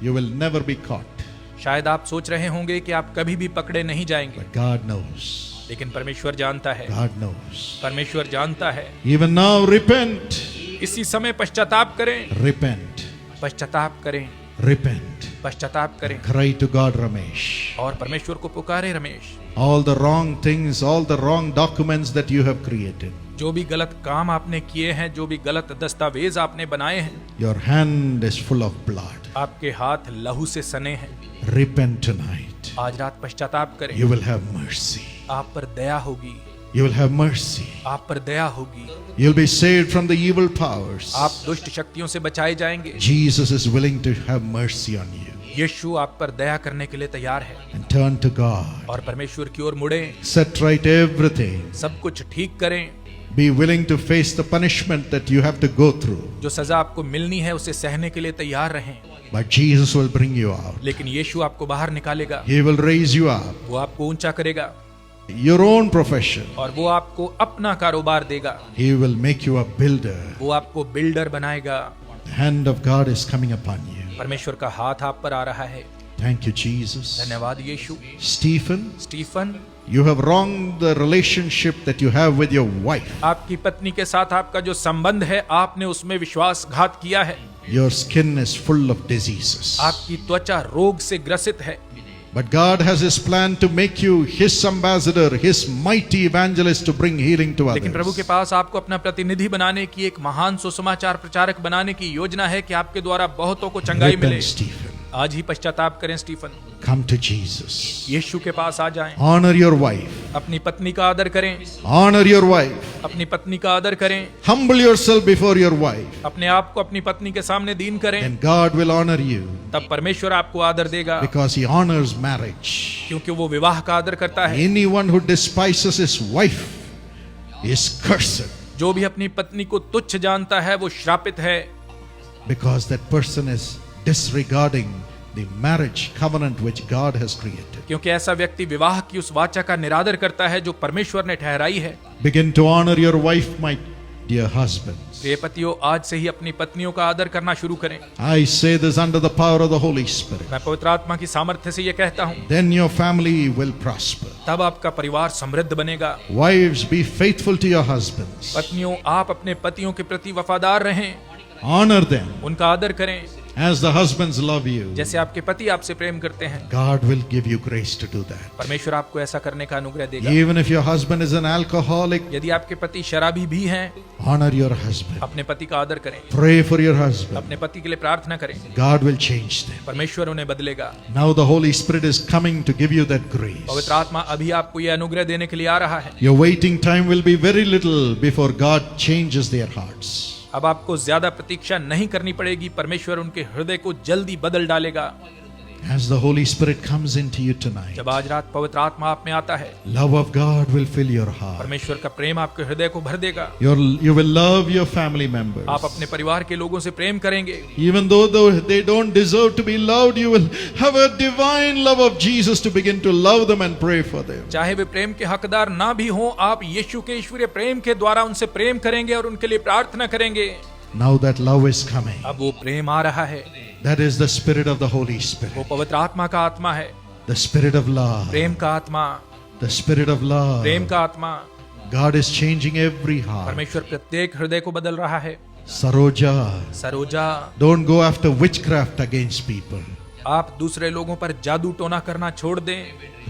you will never be caught, शायद आप सोच रहे होंगे कि आप कभी भी पकड़े नहीं जाएंगे, but God knows. लेकिन परमेश्वर जानता है। God knows. परमेश्वर जानता है। Even now, repent. इसी समय पश्चाताप करें, Repent. पश्चाताप करें, Repent. पश्चाताप करें Cry to God, Ramesh. और परमेश्वर को पुकारे। Ramesh, All the wrong things, all the wrong documents that you have created. जो भी गलत काम आपने किए हैं, जो भी गलत दस्तावेज आपने बनाए हैं, Your hand is full of blood. आपके हाथ लहू से सने हैं। Repent tonight. आज रात पश्चाताप करें। You will have mercy. आप पर दया होगी, You will have mercy. आप पर दया होगी। You'll be saved from the evil powers. आप दुष्ट शक्तियों से बचाए जाएंगे। Jesus is willing to have mercy on you. यीशु आप पर दया करने के लिए तैयार है And turn to God. और परमेश्वर की ओर मुड़ें, Set right everything. सब कुछ ठीक करें। Be willing to face the punishment that you have to go through. जो सजा आपको मिलनी है उसे सहने के लिए तैयार रहें, But Jesus will bring you out. लेकिन यीशु आपको बाहर निकालेगा। He will raise you up. वो आपको ऊंचा करेगा Your own profession. और वो आपको अपना कारोबार देगा। He will make you a builder. वो आपको बिल्डर बनाएगा। The hand of God is coming upon you. परमेश्वर का हाथ आप पर आ रहा है। Thank you, Jesus. धन्यवाद यीशु। Stephen, Stephen, you have wronged the relationship that you have with your wife. आपकी पत्नी के साथ आपका जो संबंध है, आपने उसमें विश्वासघात किया है। Your skin is full of diseases. आपकी त्वचा रोग से ग्रसित है, But God has His plan to make you His ambassador, His mighty evangelist to bring healing to लेकिन प्रभु के others. पास आपको अपना प्रतिनिधि बनाने की, एक महान सुसमाचार प्रचारक बनाने की योजना है कि आपके द्वारा बहुतों को चंगाई मिले। Repent, Stephen. आज ही पश्चाताप करें स्टीफन, Come to Jesus. यीशु के पास आ जाएं। Honor your wife. अपनी पत्नी का आदर करें, Honor your wife. अपनी पत्नी का आदर करें, Humble yourself before your wife. अपने आप को अपनी पत्नी के सामने दीन करें, And God will honor you तब परमेश्वर आपको आदर देगा, because He honors marriage. क्योंकि वो विवाह का आदर करता है। Anyone who despises his wife is cursed जो भी अपनी पत्नी को तुच्छ जानता है वो श्रापित है, because that person is disregarding the marriage covenant which God has created. क्योंकि ऐसा व्यक्ति विवाह की उस वाचा का निरादर करता है जो परमेश्वर ने ठहराई है। Begin to honor your wife, my dear husbands. प्रिय पतियों, आज से ही अपनी पत्नियों का आदर करना शुरू करें। I say this under the power of the Holy Spirit. मैं पवित्र आत्मा की सामर्थ्य से ये कहता हूँ, Then your family will prosper. तब आपका परिवार समृद्ध बनेगा। Wives, be faithful to your husbands. पत्नियों, आप अपने पतियों के प्रति वफादार रहें, Honor them उनका आदर करें, as the husbands love you. जैसे आपके पति आपसे प्रेम करते हैं। God will give you grace to do that. परमेश्वर आपको ऐसा करने का अनुग्रह देगा। Even if your husband is an alcoholic, यदि आपके पति शराबी भी हैं, honor your husband. अपने पति का आदर करें, Pray for your husband. अपने पति के लिए प्रार्थना करें, God will change them. परमेश्वर उन्हें बदलेगा। Now the Holy Spirit is coming to give you that grace. पवित्र आत्मा अभी आपको यह अनुग्रह देने के लिए आ रहा है। Your waiting time will be very little before God changes their hearts. अब आपको ज्यादा प्रतीक्षा नहीं करनी पड़ेगी, परमेश्वर उनके हृदय को जल्दी बदल डालेगा। As the Holy Spirit comes into you tonight, जब आज रात पवित्र आत्मा आप में आता है, love of God will fill your heart. परमेश्वर का प्रेम आपके हृदय को भर देगा। You will love your family members. आप अपने परिवार के लोगों से प्रेम करेंगे। Even though they don't deserve to be loved, you will have a divine love of Jesus to begin to love them and pray for them. चाहे वे प्रेम के हकदार ना भी हों, आप यीशु के ईश्वरीय प्रेम के द्वारा उनसे प्रेम करेंगे और उनके लिए प्रार्थना करेंगे। Now that love is coming. अब वो प्रेम आ रहा है, That is the Spirit of the Holy Spirit. वो पवित्र आत्मा का आत्मा है, The Spirit of love. प्रेम का आत्मा, The Spirit of love. प्रेम का आत्मा। God is changing every heart. परमेश्वर प्रत्येक हृदय को बदल रहा है। Saroja, Saroja, don't go after witchcraft against people. आप दूसरे लोगों पर जादू टोना करना छोड़ दें,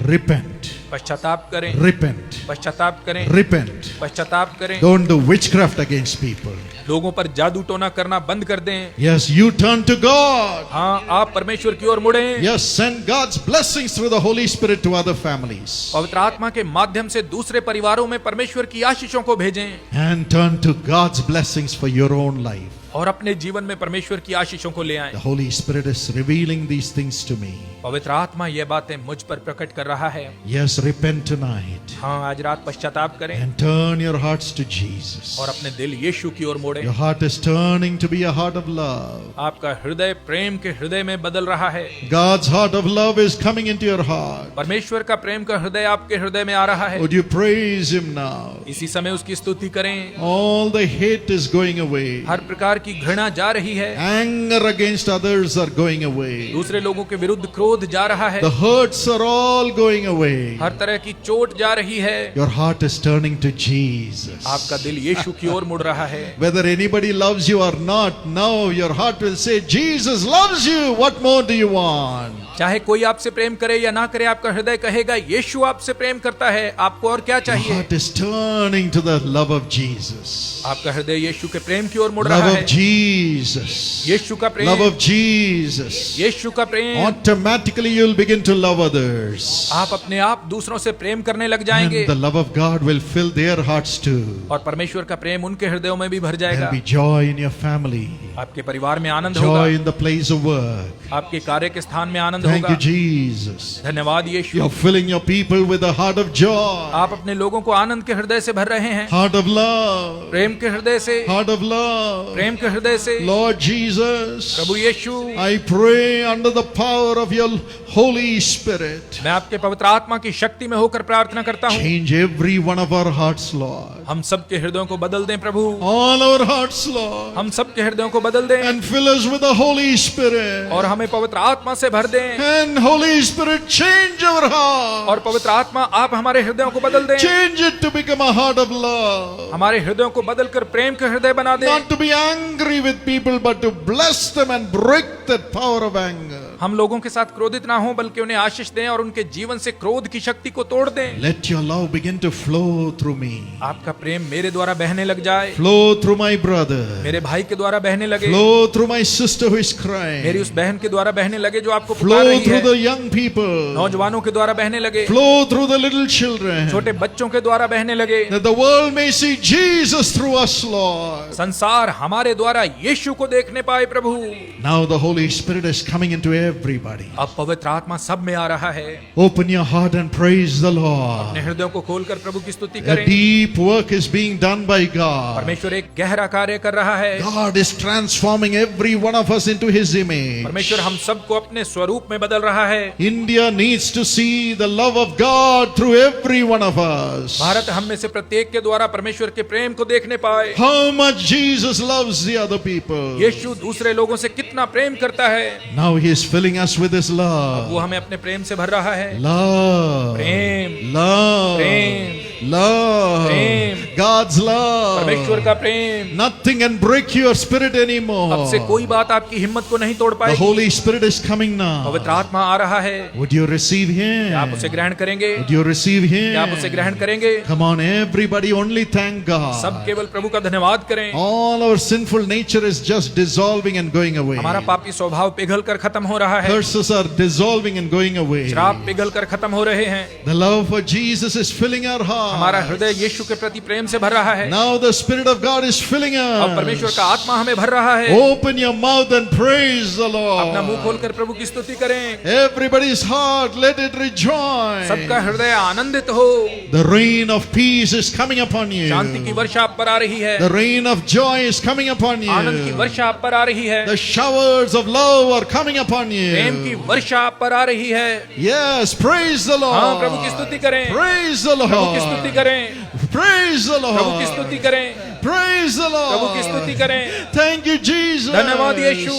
Repent. पश्चाताप करें, Repent. पश्चाताप करें, Repent. पश्चाताप करें। Don't do witchcraft against people. लोगों पर जादू टोना करना बंद कर दें। Yes, you turn to God. हाँ, आप परमेश्वर की ओर मुड़ें। Yes, send God's blessings through the Holy Spirit to other families. पवित्र आत्मा के माध्यम से दूसरे परिवारों में परमेश्वर की आशीषों को भेजें And turn to God's blessings for your own life. और अपने जीवन में परमेश्वर की आशीषों को ले आएं। The Holy Spirit is revealing these things to me. पवित्र आत्मा ये बातें मुझ पर प्रकट कर रहा है। Yes, repent tonight. हाँ, आज रात पश्चाताप करें And turn your hearts to Jesus. और अपने दिल यीशु की ओर मोड़ें। Your heart is turning to be a heart of love. आपका हृदय प्रेम के हृदय में बदल रहा है। God's heart of love is coming into your heart. परमेश्वर का प्रेम का हृदय आपके हृदय में आ रहा है। Would you praise Him now? इसी समय उसकी स्तुति करें। All the hate is going away. हर प्रकार की घृणा जा रही है, Anger against others are going away. दूसरे लोगों के विरुद्ध क्रोध जा रहा है, The hurts are all going away. हर तरह की चोट जा रही है। Your heart is turning to Jesus. आपका दिल यीशु की ओर मुड़ रहा है। Whether anybody loves you or not, now your heart will say, Jesus loves you. What more do you want? चाहे कोई आपसे प्रेम करे या ना करे, आपका हृदय कहेगा यीशु आपसे प्रेम करता है, आपको और क्या Your चाहिए। heart is turning to the love of Jesus. आपका हृदय यीशु के प्रेम की ओर मुड़ Love रहा of है। Jesus. यीशु का प्रेम, Love of Jesus. यीशु का प्रेम। Automatically you'll begin to love others. आप अपने आप दूसरों से प्रेम करने लग जाएंगे And the love of God will fill their hearts too. और परमेश्वर का प्रेम उनके हृदयों में भी भर जाएगा। There'll be joy in your family. आपके परिवार में आनंद होगा, Joy in the place of work. आपके कार्य के स्थान में आनंद Thank होगा। you, Jesus. धन्यवाद यीशु। You're filling your people with a heart of joy. आप अपने लोगों को आनंद के हृदय से भर रहे हैं, Heart of love. प्रेम के हृदय से, Heart of love. प्रेम के हृदय से। Lord Jesus, Prabhu Yeshu, I pray under the power of your Holy Spirit. मैं आपके पवित्र आत्मा की शक्ति में होकर प्रार्थना करता हूँ। Change every one of our hearts, Lord. हम सबके हृदयों को बदल दें प्रभु, All our hearts, Lord. हम सबके हृदयों को बदल दें And fill us with the Holy Spirit. और हमें पवित्र आत्मा से भर दें। And Holy Spirit, change our heart. और पवित्र आत्मा आप हमारे हृदयों को बदल दें, Change it to become a heart of love. हमारे हृदयों को बदलकर प्रेम के हृदय बना दें। Not to be angry with people, but to bless them and break that power of anger. हम लोगों के साथ क्रोधित ना हो, बल्कि उन्हें आशीष दें और उनके जीवन से क्रोध की शक्ति को तोड़ दें। Let your love begin to flow through me. आपका प्रेम मेरे द्वारा बहने लग जाए, Flow through my brother. मेरे भाई के द्वारा बहने लगे, Flow through my sister who is मेरी crying. उस बहन के द्वारा बहने लगे जो आपको पुकार Flow रही through है, the young people. नौजवानों के द्वारा बहने लगे, Flow through the little children. छोटे बच्चों के द्वारा बहने लगे। That the world may see Jesus through us, Lord. संसार हमारे द्वारा यीशु को देखने पाए प्रभु। Now the Holy Spirit is coming into everybody. अब पवित्र आत्मा सब में आ रहा है। Open your heart and praise the अपने Lord. हृदयों को खोलकर प्रभु की स्तुति A करें। deep work is being done by God. परमेश्वर एक गहरा कार्य कर रहा है। God is transforming every one of us into His image. परमेश्वर हम सबको अपने स्वरूप में बदल रहा है। India needs to see the love of God through every one of us. Bharat हम में से प्रत्येक के द्वारा परमेश्वर के प्रेम को देखने पाए। How much Jesus loves the other people. यीशु दूसरे लोगों से कितना प्रेम करता है। Now He is filling us with His वो love. हमें अपने प्रेम से भर रहा है। Love. प्रेम, Love. प्रेम, Love. प्रेम, God's love. परमेश्वर का प्रेम। Nothing can break your spirit anymore. अब से कोई बात आपकी हिम्मत को नहीं तोड़ The पाएगी। Holy Spirit is coming now. पवित्र आत्मा आ रहा है। Would you receive Him? क्या आप उसे ग्रहण करेंगे? Would you receive Him? क्या आप उसे ग्रहण करेंगे? Come on, everybody, only thank God. सब केवल प्रभु का धन्यवाद करें। All our sinful nature is just dissolving and going away. हमारा पापी स्वभाव पिघल कर खत्म हो रहा है। Curses are dissolving and going away. श्राप पिघल कर खत्म हो रहे हैं। The love for Jesus is filling our हमारा heart. हृदय यीशु के प्रति प्रेम से भर रहा है। Now the Spirit of God is filling अब परमेश्वर का us. आत्मा हमें भर रहा है। Open your mouth and praise the अपना मुंह Lord. खोलकर प्रभु की स्तुति करें। Everybody's heart, let it rejoice. सबका हृदय आनंदित हो। The rain of peace is coming upon you. शांति की वर्षा आप पर आ रही है। The rain of joy is coming upon आनंद की you. वर्षा आप पर आ रही है। The showers of love are coming upon प्रेम की you. वर्षा आप पर आ रही है। Yes, praise the हाँ, प्रभु की Lord. स्तुति करें। Praise the प्रभु की स्तुति Lord. करें। Praise the प्रभु की स्तुति Lord. करें। Praise the प्रभु की स्तुति Lord. करें। Thank you, Jesus. धन्यवाद यीशु।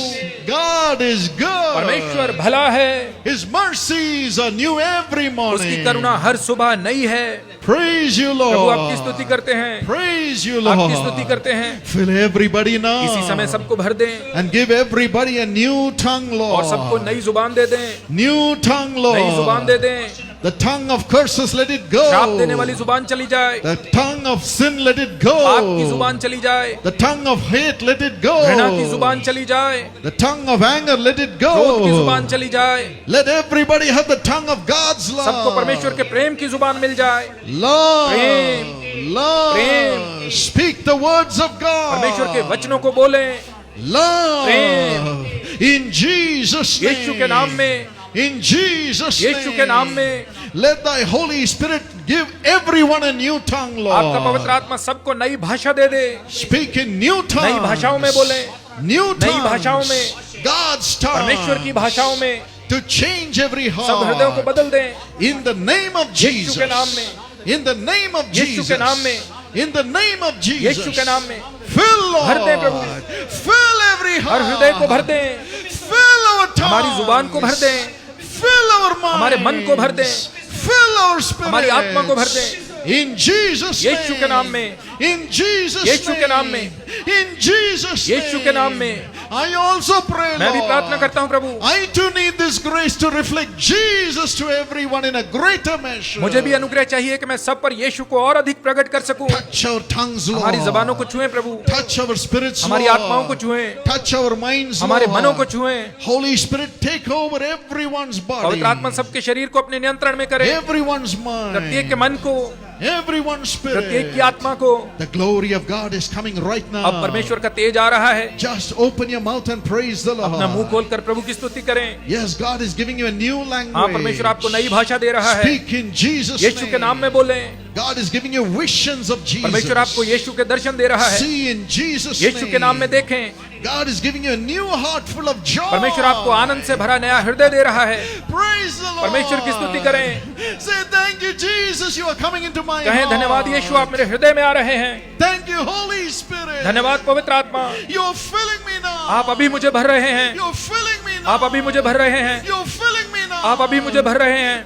God is परमेश्वर good. भला है। His mercies are new every उसकी morning. करुणा हर सुबह नई है। Praise you, प्रभु आपकी Lord. स्तुति करते हैं। Praise you, आपकी स्तुति Lord. करते हैं। Fill everybody now. इसी समय सबको भर दें And give everybody a new tongue, और सबको Lord. नई जुबान दे दें। New tongue, नई जुबान दे Lord. दें। The tongue of curses, let it श्राप देने go. वाली जुबान चली जाए। The tongue of sin, let it पाप की go. जुबान चली जाए। The tongue of hate, let it घृणा की go. जुबान चली जाए। The tongue of anger, let it क्रोध की जुबान go. चली जाए। Let everybody have the tongue of God's सबको परमेश्वर love. के प्रेम की जुबान मिल जाए। Love. Prem. Love. Prem. Speak the words of परमेश्वर के God. वचनों को बोलें। Love. प्रेम. In Jesus' यीशु के नाम name. में, In Jesus' यीशु के नाम name. में Let thy Holy Spirit give everyone a new tongue, आपका पवित्र Lord. आत्मा सबको नई भाषा दे दे। Speak in new नई भाषाओं में tongues. बोलें। New नई भाषाओं tongues. में, God's परमेश्वर की tongue. भाषाओं में To change every सब हृदयों को heart. बदल दें। In the name of Yeshu Jesus. के नाम में, In the name of Yeshu Jesus. के नाम में, In the name of Jesus. यीशु के नाम में Fill, भर दे प्रभु। Lord. Fill every हर हृदय को भर heart. दें। Fill our tongue. हमारी जुबान को भर दें। Fill our mind. हमारे मन को भर दें। Fill our spirit. हमारी आत्मा को भर दें। In Jesus' यीशु के नाम name. में, In Jesus' यीशु के नाम में, In Jesus' यीशु के नाम में I also pray, मैं भी प्रार्थना Lord. करता हूँ प्रभु। I too need this grace to reflect Jesus to everyone in a greater measure. मुझे भी अनुग्रह चाहिए कि मैं सब पर यीशु को और अधिक प्रकट कर सकूं। Touch our tongues, Lord. हमारी जबानों को छुएं प्रभु। Touch our spirits, हमारी Lord. आत्माओं को छुएं। Touch our minds, हमारे Lord. मनों को छुएं। Holy Spirit, take over everyone's body. पवित्र आत्मा सबके शरीर को अपने नियंत्रण में करे। Everyone's प्रत्येक के mind. मन को, Everyone's प्रत्येक की spirit. आत्मा को। The glory of God is coming right now. अब परमेश्वर का तेज आ रहा है। Just open your mouth and praise the अपना मुंह Lord. खोलकर प्रभु की स्तुति करें। Yes, God is giving you a new language. हाँ, परमेश्वर आपको नई भाषा दे रहा है। Speak in Jesus' यीशु के नाम name. में बोलें। God is giving you visions of Jesus. परमेश्वर आपको यीशु के दर्शन दे रहा है। See in Jesus' यीशु के नाम में name. देखें। God is giving you a new heart full of joy. परमेश्वर आपको आनंद से भरा नया हृदय दे रहा है। Praise the Lord. परमेश्वर की स्तुति करें। Say thank you, Jesus. You are coming into my कहें heart. धन्यवाद यीशु, आप मेरे हृदय में आ रहे हैं। Thank you, Holy Spirit. धन्यवाद पवित्र आत्मा, You're filling me now. आप अभी मुझे भर रहे हैं। You're filling me now. आप अभी मुझे भर रहे हैं। You're filling me now. आप अभी मुझे भर रहे हैं।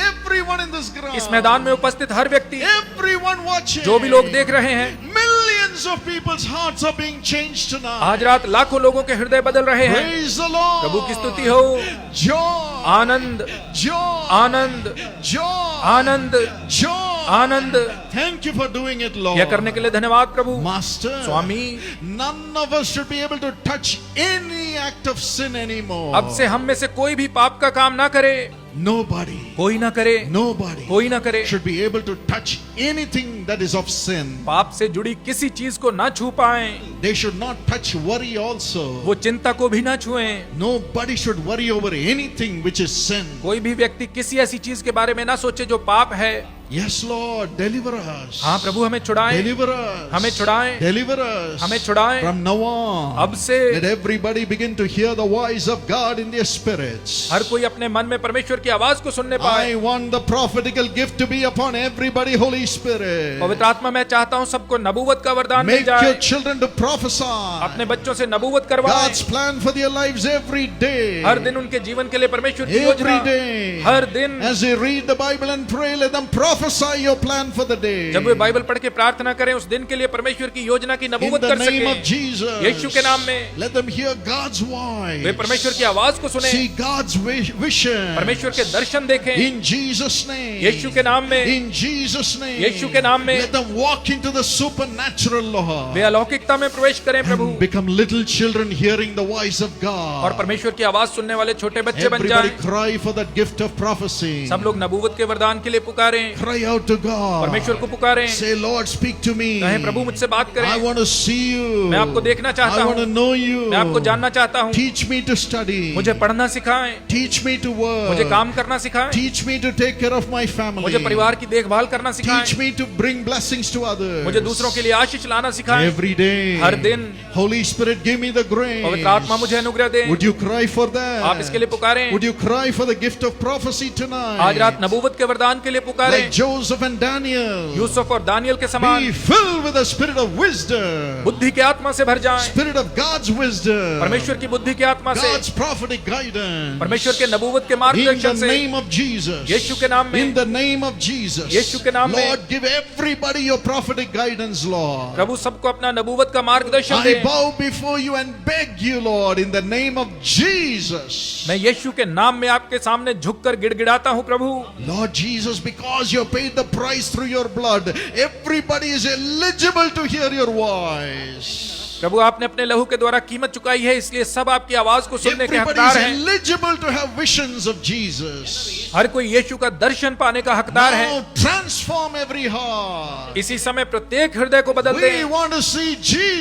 Everyone in this ground. इस मैदान में उपस्थित हर व्यक्ति, Everyone watching. जो भी लोग देख रहे हैं, Millions of people's hearts are being changed tonight. आज रात लाखों लोगों के हृदय बदल रहे हैं। Praise the Lord. प्रभु की स्तुति हो। Joy. Anand, Joy. Anand, Joy. Anand, Joy. Anand. Thank you for doing it, Lord. यह करने के लिए धन्यवाद प्रभु। Master, Swami, none of us should be able to touch any act of sin anymore. अब से हम में से कोई भी पाप का काम ना करे। Nobody, कोई ना करे, nobody कोई ना करे। should be able to touch anything that is of sin. पाप से जुड़ी किसी चीज को ना छू पाएं, They should not touch worry also. वो चिंता को भी ना छुएं। Nobody should worry over anything which is sin. कोई भी व्यक्ति किसी ऐसी चीज के बारे में ना सोचे जो पाप है। Yes, Lord, deliver us. हाँ प्रभु, हमें छुड़ाएं, Deliver us. हमें छुड़ाएं, Deliver us. हमें छुड़ाएं। From now on, अब से let everybody begin to hear the voice of God in their spirits. हर कोई अपने मन में परमेश्वर की आवाज को सुनने पाए। I want the prophetical gift to be upon everybody, Holy Spirit. पवित्र आत्मा, मैं चाहता हूँ सबको नबूवत का वरदान मिल Make your जाए। children to prophesy. अपने बच्चों से नबूवत करवाएं। God's plan for their lives every day. हर दिन उनके जीवन के लिए परमेश्वर की योजना। Every day. हर दिन As they read the Bible and pray, let them prophesy your plan for the day. जब वे बाइबल पढ़ के प्रार्थना करें, उस दिन के लिए परमेश्वर की योजना की In नबूवत the कर name of सकें। Jesus. यीशु के नाम में Let them hear God's voice. वे परमेश्वर की आवाज को सुने, See God's vision. परमेश्वर के दर्शन देखें। In Jesus' name. यीशु के नाम में, In Jesus' name. यीशु के नाम में। Let them walk into the supernatural, Lord. वे अलौकिकता में प्रवेश करें प्रभु, And become little children hearing the voice of God. और परमेश्वर की आवाज सुनने वाले छोटे बच्चे बन Everybody जाएं। cry for that gift of prophecy. सब लोग नबूवत के वरदान के लिए पुकारें, Cry out to God. परमेश्वर को पुकारें। Say, Lord, speak to me. कहें, प्रभु मुझसे बात I करें, want to see you. मैं आपको देखना चाहता I want to हूँ, know you. मैं आपको जानना चाहता हूँ। Teach me to study. मुझे पढ़ना सिखाएं, Teach me to work. मुझे काम करना सिखाएं, Teach me to take care of my family. मुझे परिवार की देखभाल करना सिखाएं, Teach me to bring blessings to others. मुझे दूसरों के लिए आशीष लाना सिखाएं। Every day. हर दिन Holy Spirit, give me the grace. पवित्र आत्मा मुझे अनुग्रह दें। Would you cry for that? आप इसके लिए पुकारें। Would you cry for the gift of prophecy tonight? आज रात नबूवत के वरदान के लिए पुकारें। Like Joseph and Daniel. Yusuf और दानियल के समान Be filled with the spirit of wisdom. बुद्धि के आत्मा से भर जाएं, Spirit of God's wisdom. परमेश्वर की बुद्धि के आत्मा से, God's prophetic guidance. परमेश्वर के नबूवत के In मार्गदर्शन the से, name of Jesus. यीशु के नाम In में, the name of Jesus. यीशु के नाम में। Lord, give everybody your prophetic guidance, Lord. प्रभु सबको अपना नबूवत का मार्गदर्शन I they. bow before you and beg you, Lord, in the name of Jesus. मैं यीशु के नाम में आपके सामने झुककर गिड़गिड़ाता हूँ प्रभु। Lord Jesus, because you paid the price through your blood, everybody is eligible to hear your voice. प्रभु आपने अपने लहू के द्वारा कीमत चुकाई है, इसलिए सब आपकी आवाज को सुनने के Everybody हकदार is हैं। eligible to have visions of Jesus. हर कोई यीशु का दर्शन पाने का हकदार है। Now transform every heart. इसी समय प्रत्येक हृदय को बदल We they. want to see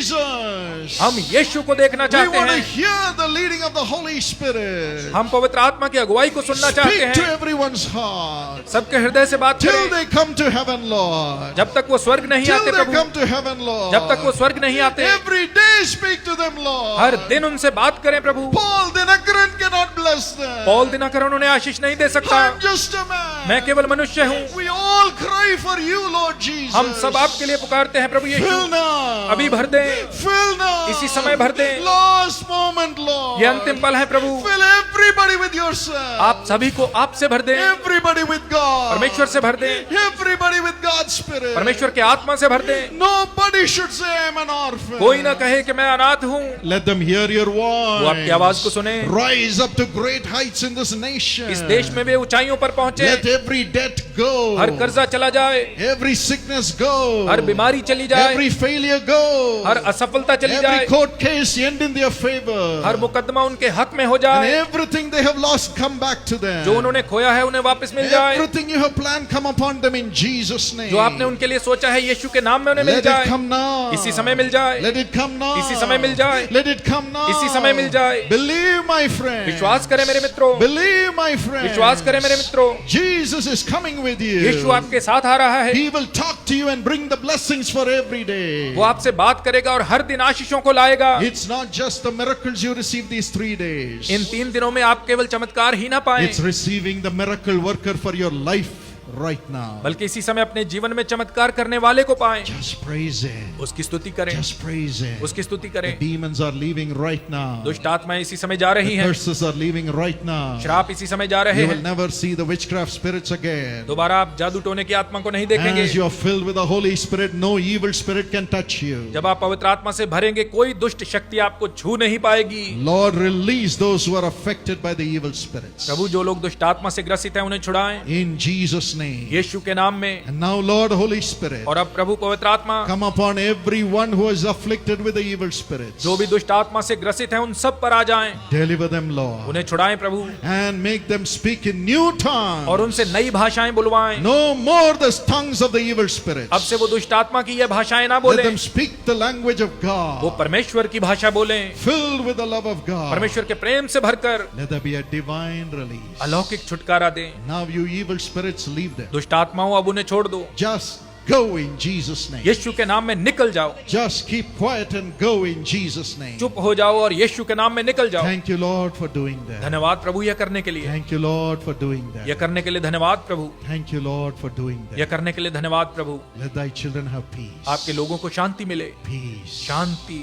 Jesus. हम यीशु को देखना We चाहते want to हैं, hear the leading of the Holy Spirit. हम पवित्र आत्मा की अगुवाई को सुनना चाहते Speak to हैं। everyone's heart. सबके हृदय से बात Till करें, they come to heaven, Lord. जब तक वो स्वर्ग नहीं Till आते they Prabhu, come to heaven, Lord. जब तक वो स्वर्ग नहीं आते। Every day speak to them, Lord. हर दिन उनसे बात करें प्रभु। Paul Dinakaran cannot bless them. Paul Dinakaran उन्हें आशीष नहीं दे सकता। I'm just a man. मैं केवल मनुष्य हूँ। We all cry for you, Lord Jesus. हम सब आपके लिए पुकारते हैं प्रभु Fill यीशु। now. अभी भर दें, Fill now. इसी समय भर दें। Last moment, Lord. ये अंतिम पल है प्रभु। Fill everybody with yourself. आप सभी को आपसे भर दें, Everybody with God. परमेश्वर से भर दें, Everybody with God's Spirit. परमेश्वर के आत्मा से भर दें। Nobody should say I'm an orphan. कोई ना कहे कि मैं अनाथ हूँ। Let them hear your वो आपकी आवाज को voice. सुने। Rise up to great heights in this nation. इस देश में वे ऊंचाइयों पर पहुंचे। Let every debt go. हर कर्जा चला जाए, Every sickness go. हर बीमारी चली जाए, Every failure go. हर असफलता चली Every जाए, court case end in their favor. हर मुकदमा उनके हक में हो And जाए। everything they have lost come back to them. जो उन्होंने खोया है उन्हें वापस मिल जाए। Everything you have planned come upon them in Jesus' name. जो आपने उनके लिए सोचा है यीशु के नाम में उन्हें मिल Let जाए। it come now. इसी समय मिल जाए, Let it come now. इसी समय मिल जाए, Let it come now. इसी समय मिल जाए। Believe, my friend. विश्वास करें मेरे मित्रों, Believe, my friend. विश्वास करें मेरे मित्रों, Jesus is coming with you. यीशु आपके साथ आ रहा है। He will talk to you and bring the blessings for every day. वो आपसे बात करेगा और हर दिन आशीषों को लाएगा। It's not just the miracles you receive these 3 days. इन 3 दिनों में आप केवल चमत्कार ही ना पाएं, It's receiving the miracle worker for your life right now. बल्कि इसी समय अपने जीवन में चमत्कार करने वाले को पाएं। Just praise Him. उसकी स्तुति करें, Just praise Him. उसकी स्तुति The करें। demons are leaving right now. दुष्ट आत्माएं इसी समय जा रही The हैं, curses are leaving right now. श्राप इसी समय जा रहे You will हैं। never see the witchcraft spirits again. दोबारा आप जादू टोने की आत्मा को नहीं देखेंगे। As you are filled with the Holy Spirit, no evil spirit can touch you. जब आप पवित्र आत्मा से भरेंगे, कोई दुष्ट शक्ति आपको छू नहीं पाएगी। Lord, release those who are affected by the evil spirits. प्रभु जो लोग दुष्ट आत्मा से ग्रसित हैं उन्हें छुड़ाएं। In Jesus' name. यीशु के नाम में। And now, Lord, Holy Spirit, और अब प्रभु पवित्र आत्मा, come upon everyone who is afflicted with the evil spirits. जो भी दुष्ट आत्मा से ग्रसित हैं उन सब पर आ जाएं। Deliver them, Lord, उन्हें छुड़ाएं प्रभु, and make them speak in new tongues. और उनसे नई भाषाएं बुलवाएं। No more the tongues of the evil spirits. अब से वो दुष्ट आत्मा की ये भाषाएं ना Let बोले, them speak the language of वो God, परमेश्वर की भाषा बोलें, filled with the love of God. परमेश्वर के प्रेम से भरकर Let there be a divine release. अलौकिक छुटकारा दें। Now you evil spirits, leave them. दुष्ट आत्माओं अब उन्हें छोड़ दो, Just go in Jesus' name. यीशु के नाम में निकल जाओ। Just keep quiet and go in Jesus' name. चुप हो जाओ और यीशु के नाम में निकल जाओ। Thank you, Lord, for doing that. धन्यवाद प्रभु यह करने के लिए, Thank you, Lord, for doing यह that. करने के लिए धन्यवाद प्रभु, Thank you, Lord, for doing यह that. करने के लिए धन्यवाद प्रभु। Let thy children have peace. आपके लोगों को शांति मिले, Peace. Shanti,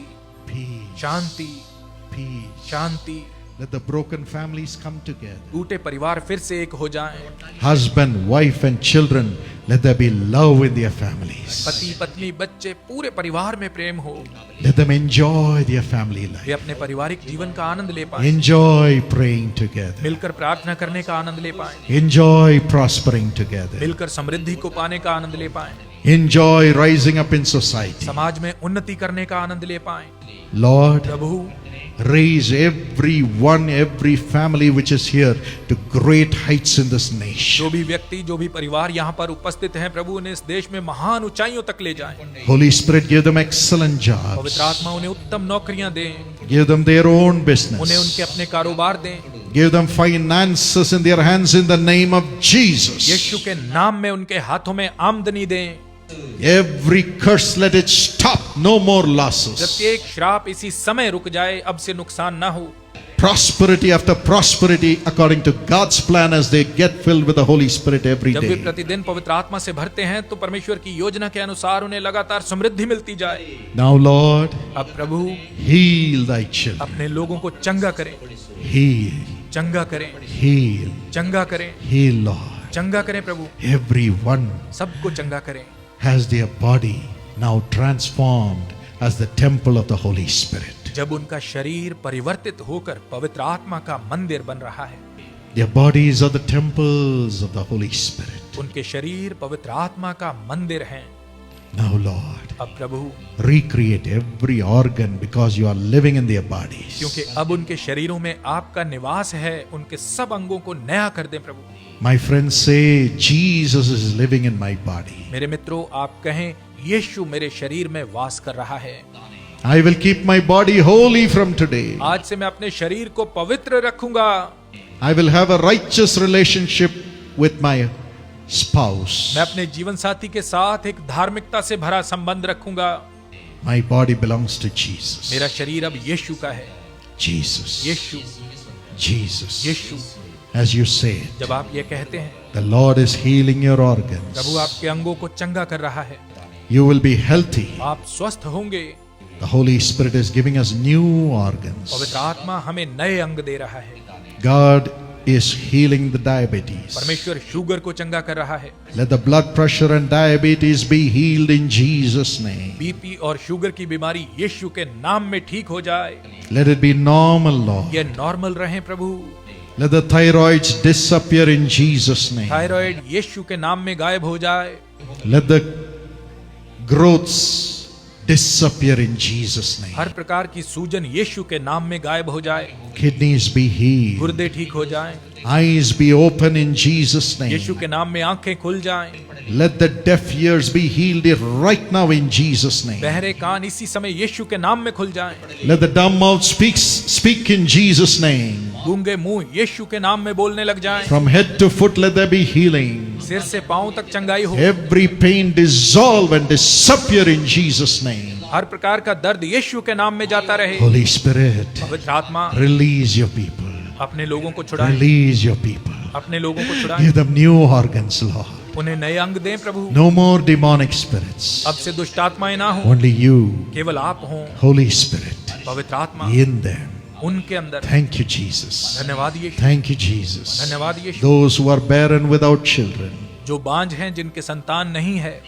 Peace. Shanti, Peace. Shanti. Let the broken families come together. टूटे परिवार फिर से एक हो जाएं। Husband, wife, and children, let there be love in their families. पति पत्नी बच्चे पूरे परिवार में प्रेम हो, Let them enjoy their family way life. अपने पारिवारिक जीवन का आनंद ले पाएं, Enjoy praying together. मिलकर प्रार्थना करने का आनंद ले पाएं, Enjoy prospering together. मिलकर समृद्धि को पाने का आनंद ले पाएं, Enjoy rising up in society. समाज में उन्नति करने का आनंद ले पाएं। Lord, Prabhu raise everyone, every family which is here to great heights in this nation. जो भी व्यक्ति, जो भी परिवार यहाँ पर उपस्थित हैं, प्रभु उन्हें इस देश में महान ऊंचाइयों तक ले जाएं। Holy Spirit, give them excellent jobs. पवित्र आत्मा उन्हें उत्तम नौकरियां दें, Give them their own उन्हें business. उनके अपने कारोबार दें। Give them finances in their hands in the name of Jesus. यीशु के नाम में उनके हाथों में आमदनी दें। Every curse, let it stop. No more losses. प्रत्येक श्राप इसी समय रुक जाए, अब से नुकसान ना हो। Prosperity after prosperity according to God's plan as they get filled with the Holy Spirit every जब वे day. प्रतिदिन पवित्र आत्मा से भरते हैं तो परमेश्वर की योजना के अनुसार उन्हें लगातार समृद्धि मिलती जाए। Now, Lord, अब प्रभु heal thy children. अपने लोगों को चंगा करें, Heal, चंगा करें, heal, चंगा करें, heal, Lord. चंगा करें प्रभु, Everyone सबको चंगा करें। has their body now transformed as the temple of the Holy Spirit. जब उनका शरीर परिवर्तित होकर पवित्र आत्मा का मंदिर बन रहा है, Their bodies are the temples of the Holy Spirit. उनके शरीर पवित्र आत्मा का मंदिर हैं। Now, Lord, अब प्रभु, recreate every organ because you are living in their bodies. क्योंकि अब उनके शरीरों में आपका निवास है, उनके सब अंगों को नया कर दें प्रभु। My friends say, Jesus is living in my body. मेरे मित्रों, आप कहें यीशु मेरे शरीर में वास कर रहा है। I will keep my body holy from today. आज से मैं अपने शरीर को पवित्र रखूंगा। I will have a righteous relationship with my spouse. मैं अपने जीवन साथी के साथ एक धार्मिकता से भरा संबंध रखूंगा। My body belongs to Jesus. मेरा शरीर अब यीशु का है। Jesus. Yeshu, Jesus. Yeshu. As you said, जब आप ये कहते हैं, the Lord is healing your organs. प्रभु आपके अंगों को चंगा कर रहा है, You will be healthy. आप स्वस्थ होंगे। The Holy Spirit is giving us new organs. पवित्र आत्मा हमें नए अंग दे रहा है। God is healing the diabetes. परमेश्वर शुगर को चंगा कर रहा है। Let the blood pressure and diabetes be healed in Jesus' name. BP और शुगर की बीमारी यीशु के नाम में ठीक हो जाए। Let it be normal, Lord. ये नॉर्मल रहे प्रभु। Let the thyroids disappear in Jesus' name. Thyroid यीशु के नाम में गायब हो जाए। Let the growths disappear in Jesus' name. हर प्रकार की सूजन यीशु के नाम में गायब हो जाए। Kidneys be healed. गुर्दे ठीक हो जाएं। Eyes be open in Jesus' Yeshu name. के नाम में आंखें खुल जाएं। Let the deaf ears be healed right now in Jesus' name. बहरे कान इसी समय यीशु के नाम में खुल जाएं। Let the dumb mouth speak in Jesus' name. गूंगे मुंह यीशु के नाम में बोलने लग जाएं। From head to foot, let there be healing. सिर से पांव तक चंगाई हो। Every pain dissolve and disappear in Jesus' name. हर प्रकार का दर्द यीशु के नाम में जाता रहे। Holy Spirit, पवित्र आत्मा release your people. अपने लोगों को छुड़ाएं। Release your people. अपने लोगों को छुड़ाएं। Give them new organs, Lord. उन्हें नए अंग दें प्रभु। No more demonic spirits. अब से दुष्ट आत्माएं ना हो, Only you, केवल आप हों। Holy Spirit, पवित्र आत्मा in them. उनके अंदर। Thank you, Jesus. धन्यवाद यीशु। Thank you, Jesus. धन्यवाद यीशु। Those who are barren without children, जो बांझ हैं, जिनके संतान नहीं है,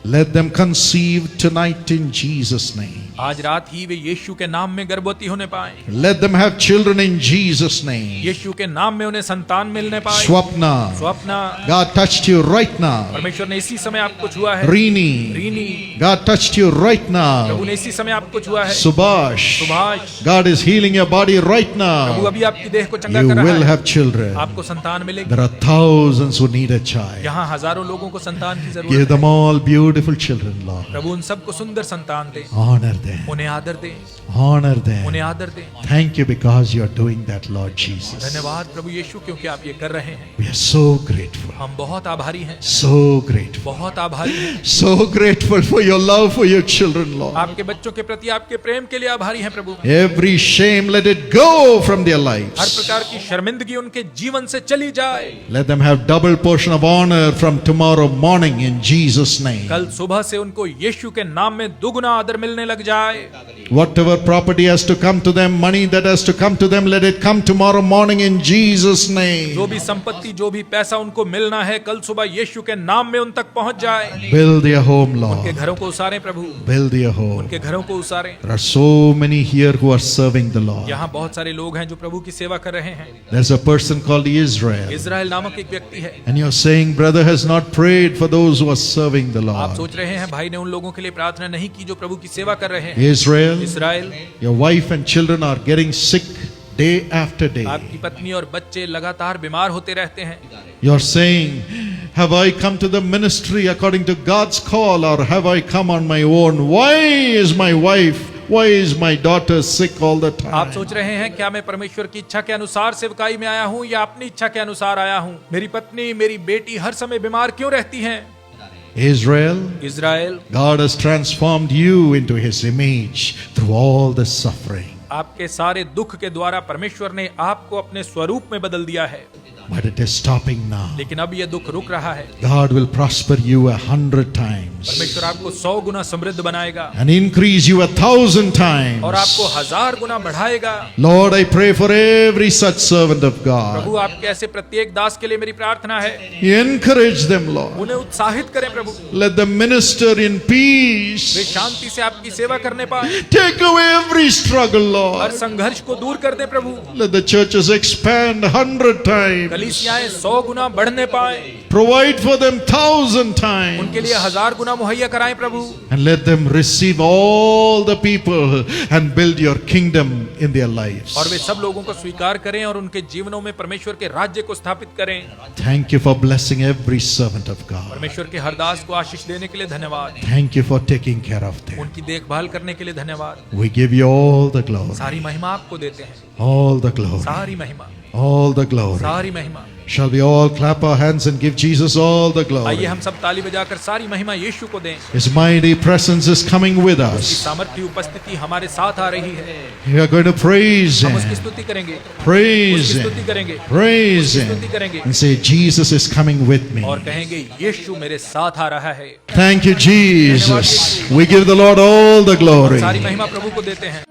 Let them conceive tonight in Jesus' name. आज रात ही वे यीशु के नाम में गर्भवती होने पाए। Let them have children in Jesus' name. यीशु के नाम में उन्हें संतान मिलने पाए। Swapna, Swapna, God touched you right now. परमेश्वर ने इसी समय आपको छुआ है। Rini, René, God touched you right now. प्रभु ने इसी समय आपको छुआ है। Subhash, Subhash, God is healing your body right Prabhu now. अभी आपकी देह को चंगा You कर रहा will है। have children. आपको संतान मिलेगी। There are thousands who need a child. यहाँ हजारों लोगों को संतान की Give जरूरत them है। all beautiful children, Lord. प्रभु उन सबको सुंदर संतान दे, Honor them. उन्हें आदर दे, Honor उन्हें them. आदर दे। Thank you because you are doing that, Lord Jesus. धन्यवाद प्रभु यीशु, क्योंकि आप ये कर रहे हैं। We are so grateful. हम बहुत आभारी हैं, So grateful. बहुत आभारी हैं। So grateful for your love for your children, Lord. आपके बच्चों के प्रति आपके प्रेम के लिए आभारी हैं प्रभु। Every shame, let it go from their her lives. प्रकार की शर्मिंदगी उनके जीवन से चली जाए। Let them have double portion of honor from tomorrow morning in Jesus' name. कल सुबह से उनको यीशु के नाम में दुगना आदर मिलने लग जाए। Whatever property has to come to them, money that has to come to them, let it come tomorrow morning in Jesus' जो name. भी संपत्ति, जो भी पैसा उनको मिलना है, कल सुबह यीशु के नाम में उन तक पहुंच जाए। Build their home, उनके Lord. घरों को उसारें प्रभु, Build their home. उनके घरों को उसारें। There are so many here who are serving the Lord. यहाँ बहुत सारे लोग हैं जो प्रभु की सेवा कर रहे हैं। There's a person called Israel. Israel नामक एक व्यक्ति है। And you're saying, brother has not prayed for those who are serving the आप Lord. सोच रहे हैं भाई ने उन लोगों के लिए प्रार्थना नहीं की जो प्रभु की सेवा कर रहे हैं। Israel, Israel, your wife and children are getting sick day after day. आपकी पत्नी और बच्चे लगातार बीमार होते रहते हैं। You're saying, have I come to the ministry according to God's call or have I come on my own? Why is my wife, why is my daughter sick all the आप time? सोच रहे हैं क्या मैं परमेश्वर की इच्छा के अनुसार सेवकाई में आया हूँ या अपनी इच्छा के अनुसार आया हूँ? मेरी पत्नी, मेरी बेटी हर समय बीमार क्यों रहती हैं? Israel, Israel, God has transformed you into His image through all the suffering. आपके सारे दुख के द्वारा परमेश्वर ने आपको अपने स्वरूप में बदल दिया है, But it is stopping now. लेकिन अब यह दुख रुक रहा है। God will prosper you 100 times परमेश्वर आपको 100 गुना समृद्ध बनाएगा and increase you 1,000 times. और आपको 1000 गुना बढ़ाएगा। Lord, I pray for every such servant of God. प्रभु आपके ऐसे प्रत्येक दास के लिए मेरी प्रार्थना है, Encourage them, Lord. उन्हें उत्साहित करें प्रभु, Let them minister in way peace. शांति से आपकी सेवा करने पाए। Take away every struggle, हर Lord. संघर्ष को दूर कर दे प्रभु। Let the churches expand 100 times. कलीसियाएं 100 गुना बढ़ने पाए, Provide for them 1,000 उनके times. लिए 1000 गुना मुहैया कराएं प्रभु, And let them receive all the people and build your kingdom in their lives. और वे सब लोगों को स्वीकार करें और उनके जीवनों में परमेश्वर के राज्य को स्थापित करें। Thank you for blessing every servant of God. परमेश्वर के हर दास को आशीष देने के लिए धन्यवाद, Thank you for taking care of them. उनकी देखभाल करने के लिए धन्यवाद। We give you all the glory. सारी महिमा आपको देते हैं, All the glory. सारी महिमा, All the glory. सारी महिमा। Shall we all clap our hands and give Jesus all the आइए glory? हम सब ताली बजाकर सारी महिमा यीशु को दें। His mighty presence is coming with उसकी us. सामर्थ्य उपस्थिति हमारे साथ आ रही है। We are going to praise हम उसकी Him. स्तुति करेंगे, Praise उसकी Him. स्तुति करेंगे, Praise उसकी Him. स्तुति करेंगे And say, Jesus is coming with me. और कहेंगे यीशु मेरे साथ आ रहा है। Thank you, Jesus. We give the Lord all the glory. सारी महिमा प्रभु को देते हैं।